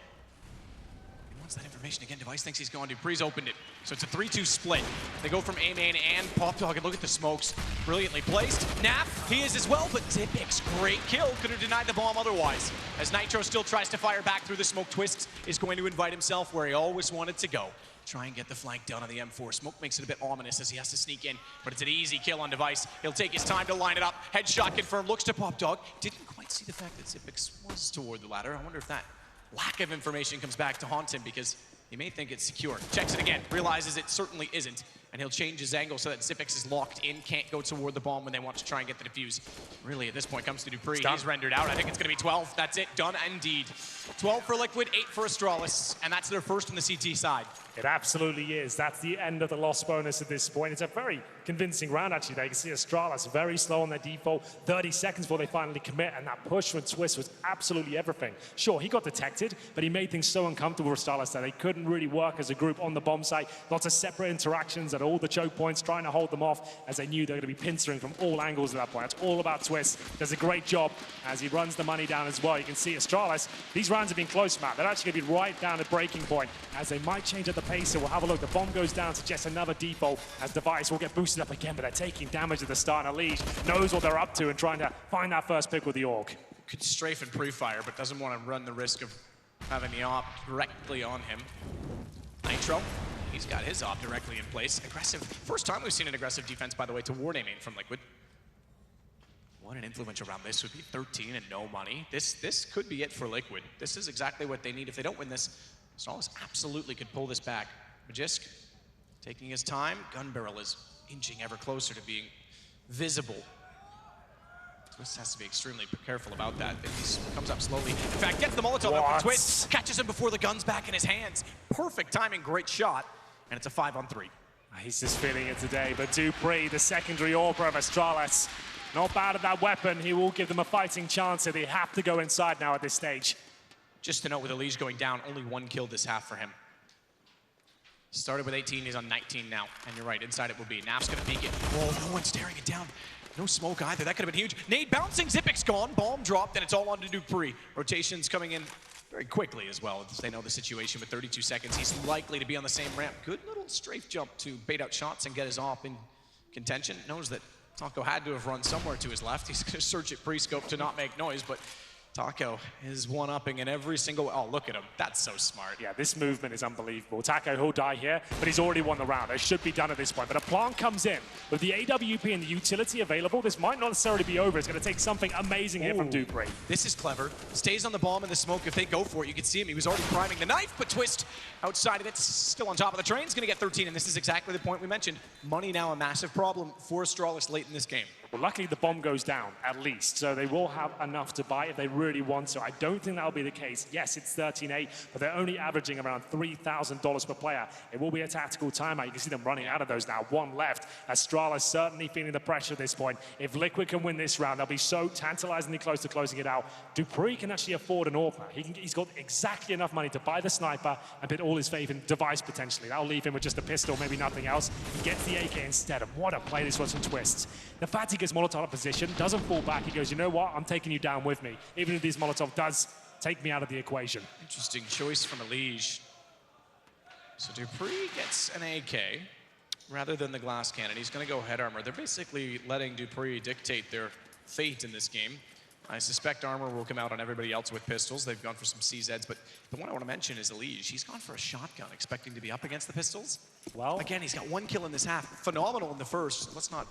That information again. Device thinks he's gone. dupreeh's opened it. So it's a 3-2 split. They go from A main and Popdog, and look at the smokes. Brilliantly placed. Naf, he is as well, but Xyp9x, great kill. Could have denied the bomb otherwise. As Nitro still tries to fire back through the smoke, Twistzz is going to invite himself where he always wanted to go. Try and get the flank down on the M4. Smoke makes it a bit ominous as he has to sneak in, but it's an easy kill on Device. He'll take his time to line it up. Headshot confirmed. Looks to Popdog. Didn't quite see the fact that Xyp9x was toward the ladder. I wonder if that lack of information comes back to haunt him, because he may think it's secure. Checks it again, realizes it certainly isn't, and he'll change his angle so that Xyp9x is locked in, can't go toward the bomb when they want to try and get the defuse. Really, at this point, comes to dupreeh. He's rendered out. I think it's going to be 12. That's it. Done indeed. 12 for Liquid, 8 for Astralis, and that's their first on the CT side.
It absolutely is. That's the end of the loss bonus at this point. It's a very convincing round, actually. There you can see Astralis very slow on their default, 30 seconds before they finally commit, and that push from Twist was absolutely everything. Sure, he got detected, but he made things so uncomfortable for Astralis that they couldn't really work as a group on the bomb site. Lots of separate interactions at all the choke points, trying to hold them off as they knew they were going to be pincering from all angles at that point. It's all about Twist. Does a great job as he runs the money down as well. You can see Astralis, these rounds have been close, Matt. They're actually going to be right down at breaking point as they might change at the pace. So we'll have a look. The bomb goes down to just another default as Device will get boosted up again, but they're taking damage at the start. And Lige knows what they're up to and trying to find that first pick with the Orc.
Could strafe and pre-fire, but doesn't want to run the risk of having the op directly on him. Nitro, he's got his op directly in place. Aggressive. First time we've seen an aggressive defense, by the way, toward aiming from Liquid. What an influential round this would be. 13 and no money. This could be it for Liquid. This is exactly what they need. If they don't win this, Astralis absolutely could pull this back. Magisk taking his time. Gun barrel is inching ever closer to being visible. Twist has to be extremely careful about that. He comes up slowly. In fact, gets the Molotov up with Twist, catches him before the gun's back in his hands. Perfect timing, great shot, and it's a 5-on-3.
He's just feeling it today, but dupreeh, the secondary Orca of Astralis, not bad at that weapon. He will give them a fighting chance, so they have to go inside now at this stage.
Just to note, with Elige going down, only 1 kill this half for him. Started with 18, he's on 19 now. And you're right, inside it will be. Naf's gonna peek it. Oh, no one's staring it down. No smoke either, that could have been huge. Nade bouncing, Zipic's gone, bomb dropped, and it's all on to dupreeh. Rotations coming in very quickly as well, as they know the situation with 32 seconds. He's likely to be on the same ramp. Good little strafe jump to bait out shots and get his op in contention. Knows that Taco had to have run somewhere to his left. He's gonna search it pre-scope to not make noise, but Taco is one-upping in every single... Oh, look at him. That's so smart.
Yeah, this movement is unbelievable. Taco, he'll die here, but he's already won the round. They should be done at this point. But a plant comes in. With the AWP and the utility available, this might not necessarily be over. It's going to take something amazing here from dupreeh.
This is clever. Stays on the bomb and the smoke. If they go for it, you can see him. He was already priming the knife, but Twist outside of it, still on top of the train. He's going to get 13, and this is exactly the point we mentioned. Money now a massive problem for Astralis late in this game.
Well, luckily the bomb goes down, at least, so they will have enough to buy if they really want to. I don't think that'll be the case. Yes, it's 13-8, but they're only averaging around $3,000 per player. It will be a tactical timeout. You can see them running out of those now. 1 left. Astralis certainly feeling the pressure at this point. If Liquid can win this round, they'll be so tantalizingly close to closing it out. dupreeh can actually afford an AWP. He's got exactly enough money to buy the sniper and put all his faith in Device potentially. That'll leave him with just a pistol, maybe nothing else. He gets the AK instead, and what a play this was from Twist. The fact he gets Molotov in position, doesn't fall back. He goes, you know what? I'm taking you down with me. Even if this Molotov does take me out of the equation.
Interesting choice from Elige. So dupreeh gets an AK rather than the glass cannon. He's going to go head armor. They're basically letting dupreeh dictate their fate in this game. I suspect armor will come out on everybody else with pistols. They've gone for some CZs, but the one I want to mention is Elige. He's gone for a shotgun, expecting to be up against the pistols.
Well,
again, he's got 1 kill in this half. Phenomenal in the first. Let's not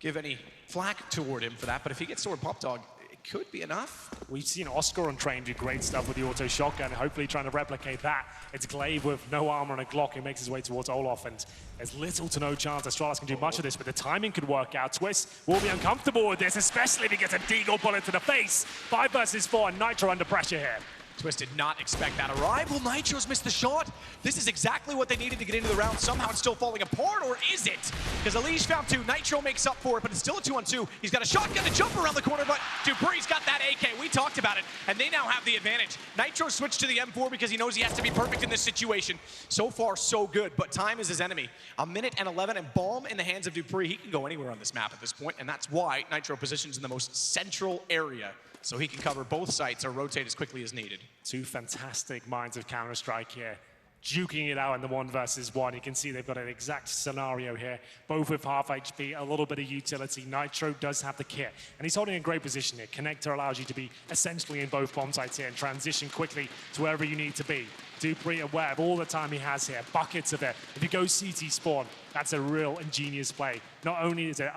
give any flack toward him for that, but if he gets toward Pop Dog, it could be enough.
We've seen Oscar on Train do great stuff with the auto shotgun, hopefully trying to replicate that. It's Glaive with no armor and a Glock who makes his way towards Olaf, and there's little to no chance Astralis can do much of this, but the timing could work out. Twist will be uncomfortable with this, especially if he gets a deagle bullet to the face. 5 versus 4, and Nitro under pressure here.
Twist did not expect that arrival. Nitro's missed the shot. This is exactly what they needed to get into the round. Somehow it's still falling apart, or is it? Because Elige found 2. Nitro makes up for it, but it's still a 2-on-2. He's got a shotgun to jump around the corner, but dupreeh's got that AK. We talked about it, and they now have the advantage. Nitro switched to the M4 because he knows he has to be perfect in this situation. So far, so good, but time is his enemy. 1:11, and bomb in the hands of dupreeh. He can go anywhere on this map at this point, and that's why Nitro positions in the most central area, so he can cover both sites or rotate as quickly as needed.
2 fantastic minds of Counter-Strike here, juking it out in the 1 versus 1. You can see they've got an exact scenario here, both with half HP, a little bit of utility. Nitro does have the kit, and he's holding a great position here. Connector allows you to be essentially in both bomb sites here and transition quickly to wherever you need to be. dupreeh aware of all the time he has here, buckets of it. If you go CT spawn, that's a real ingenious play. Not only is it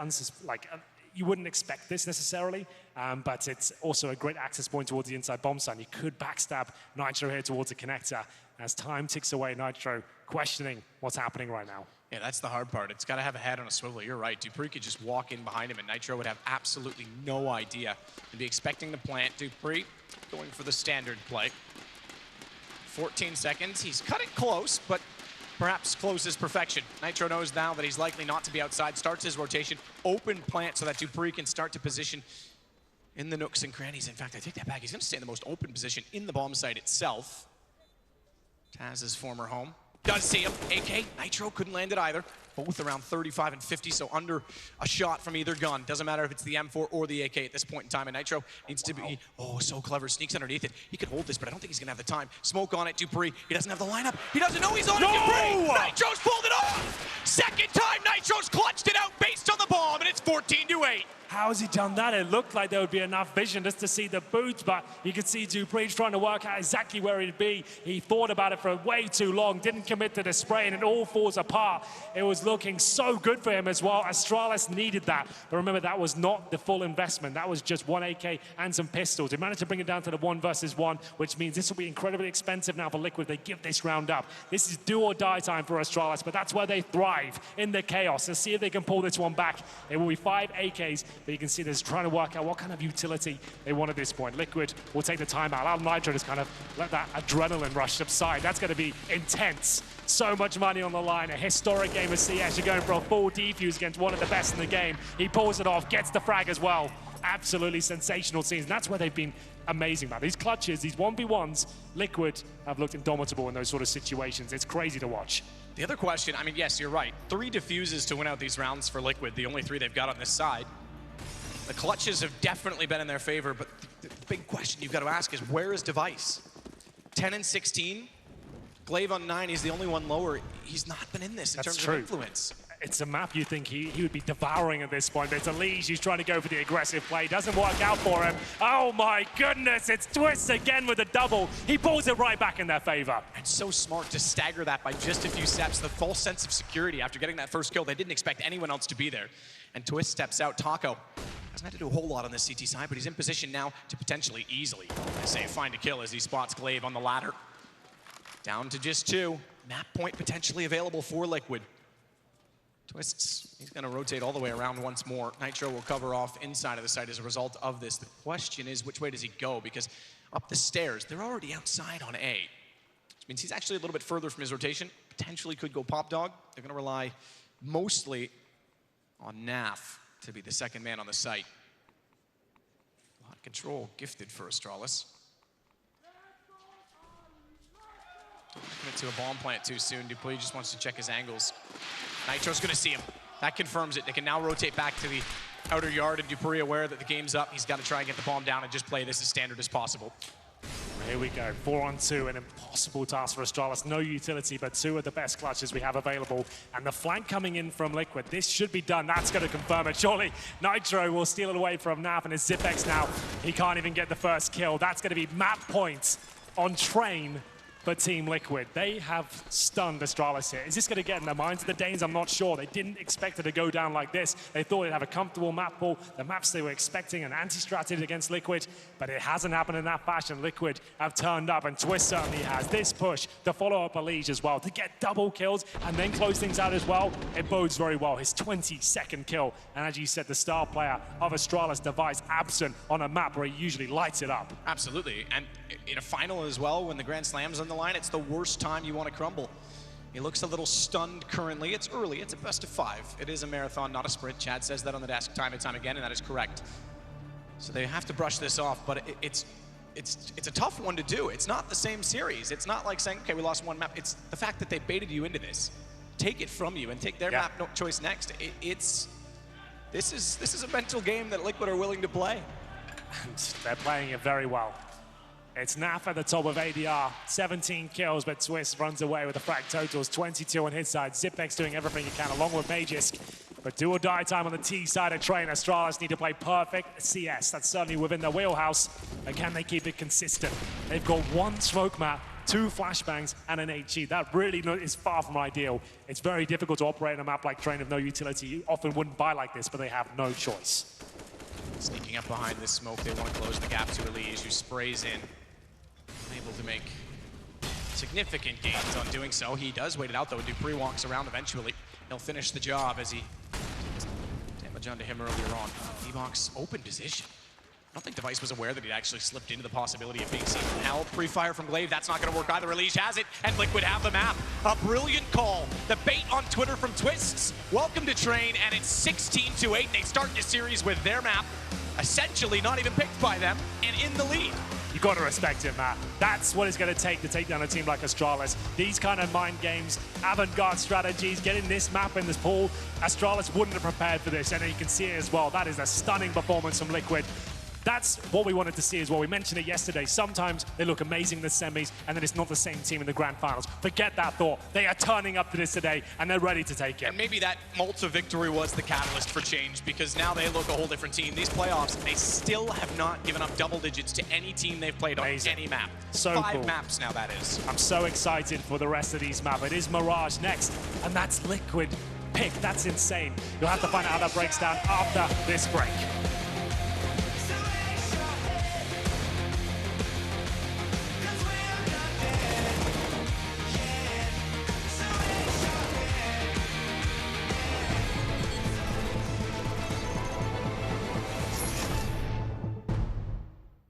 you wouldn't expect this necessarily, but it's also a great access point towards the inside bomb site. You could backstab Nitro here towards the connector. As time ticks away, Nitro questioning what's happening right now.
Yeah, that's the hard part. It's got to have a head on a swivel. You're right. dupreeh could just walk in behind him, and Nitro would have absolutely no idea. He'd be expecting the plant. dupreeh going for the standard play. 14 seconds. He's cut it close, but perhaps close as perfection. Nitro knows now that he's likely not to be outside, starts his rotation, open plant so that Dupree can start to position in the nooks and crannies. In fact, I take that back. He's going to stay in the most open position in the bomb site itself. Taz's former home. Does see him. AK, Nitro couldn't land it either. Both around 35 and 50, so under a shot from either gun. Doesn't matter if it's the M4 or the AK at this point in time, and Nitro needs to be, oh, so clever. Sneaks underneath it. He could hold this, but I don't think he's gonna have the time. Smoke on it, Dupree. He doesn't have the lineup. He doesn't know he's on it, Dupree! Nitro's pulled it off! Second time Nitro's clutched it out based on the bomb, and it's 14-8.
How has he done that? It looked like there would be enough vision just to see the boots, but you could see Dupree trying to work out exactly where he'd be. He thought about it for way too long, didn't commit to the spray, and it all falls apart. It was looking so good for him as well. Astralis needed that, but remember, that was not the full investment. That was just one AK and some pistols. They managed to bring it down to the 1 versus 1, which means this will be incredibly expensive now for Liquid. They give this round up. This is do or die time for Astralis, but that's where they thrive, in the chaos. Let's see if they can pull this one back. It will be 5 AKs, but you can see they're trying to work out what kind of utility they want at this point. Liquid will take the timeout. Allow Nitro just kind of let that adrenaline rush subside. That's going to be intense. So much money on the line. A historic game of CS. You're going for a full defuse against one of the best in the game. He pulls it off, gets the frag as well. Absolutely sensational scenes. And that's where they've been amazing, man. These clutches, these 1v1s, Liquid have looked indomitable in those sort of situations. It's crazy to watch.
The other question, I mean, yes, you're right. 3 defuses to win out these rounds for Liquid, the only 3 they've got on this side. The clutches have definitely been in their favor, but the big question you've got to ask is, where is Device? 10 and 16, Glaive on 9, he's the only one lower. He's not been in this in terms of influence.
It's a map you think he would be devouring at this point, but it's a Liege who's trying to go for the aggressive play. Doesn't work out for him. Oh my goodness, it's Twist again with a double. He pulls it right back in their favor.
And so smart to stagger that by just a few steps. The false sense of security after getting that first kill. They didn't expect anyone else to be there. And Twist steps out. Taco hasn't had to do a whole lot on this CT side, but he's in position now to potentially easily, I say, find a kill as he spots Glaive on the ladder. Down to just 2. Map point potentially available for Liquid. Twists, he's going to rotate all the way around once more. Nitro will cover off inside of the site as a result of this. The question is, which way does he go? Because up the stairs, they're already outside on A. Which means he's actually a little bit further from his rotation. Potentially could go Pop Dog. They're going to rely mostly on Naf to be the second man on the site. A lot of control gifted for Astralis. Don't commit to a bomb plant too soon. Dupuis just wants to check his angles. Nitro's gonna see him. That confirms it. They can now rotate back to the outer yard, and Dupuis aware that the game's up. He's got to try and get the bomb down and just play this as standard as possible.
Here we go, 4-on-2, an impossible task for Astralis. No utility, but 2 of the best clutches we have available. And the flank coming in from Liquid, this should be done. That's going to confirm it. Surely Nitro will steal it away from Naf, and his Zipex now, he can't even get the first kill. That's going to be map points on train for Team Liquid. They have stunned Astralis here. Is this going to get in the minds of the Danes? I'm not sure. They didn't expect it to go down like this. They thought they'd have a comfortable map pool. The maps they were expecting, an anti-strategy against Liquid, but it hasn't happened in that fashion. Liquid have turned up, and Twist certainly has. This push to follow up a Liege as well, to get double kills and then close things out as well, it bodes very well. His 22nd kill, and as you said, the star player of Astralis, Device, absent on a map where he usually lights it up.
Absolutely, and in a final as well, when the Grand Slam's on the line, it's the worst time you want to crumble. He looks a little stunned currently. It's early, it's a best of 5. It is a marathon, not a sprint. Chad says that on the desk time and time again, and that is correct. So they have to brush this off, but it's a tough one to do. It's not the same series. It's not like saying, okay, we lost one map. It's the fact that they baited you into this. Take it from you and take their map choice next. This is a mental game that Liquid are willing to play.
And they're playing it very well. It's Naf at the top of ADR, 17 kills, but Twist runs away with the frag totals, 22 on his side. Zipex doing everything he can along with Magisk. But do or die time on the T side of train. Astralis need to play perfect CS. That's certainly within their wheelhouse. And can they keep it consistent? They've got 1 smoke map, 2 flashbangs, and an HE. That really is far from ideal. It's very difficult to operate on a map like train with no utility. You often wouldn't buy like this, but they have no choice.
Sneaking up behind this smoke, they want to close the gap to Elise, who sprays in. Able to make significant gains on doing so. He does wait it out though. Dupree walks around eventually. He'll finish the job as he damage onto him earlier on. D-Box open position. I don't think Device was aware that he'd actually slipped into the possibility of being seen from Hell. Pre-fire from Glaive, that's not going to work either. Release has it, and Liquid have the map. A brilliant call. The bait on Twitter from Twists. Welcome to Train, and it's 16-8. They start this series with their map, essentially not even picked by them, and in the lead.
You've got to respect it, Matt. That's what it's going to take down a team like Astralis. These kind of mind games, avant-garde strategies, getting this map in this pool. Astralis wouldn't have prepared for this, and you can see it as well. That is a stunning performance from Liquid. That's what we wanted to see as well. We mentioned it yesterday. Sometimes they look amazing in the semis, and then it's not the same team in the grand finals. Forget that thought. They are turning up to this today, and they're ready to take it.
And maybe that Malta victory was the catalyst for change, because now they look a whole different team. These playoffs, they still have not given up double digits to any team they've played on any map.
So
5
cool.
maps now, that is.
I'm so excited for the rest of these maps. It is Mirage next, and that's Liquid pick. That's insane. You'll have to find out how that breaks down after this break.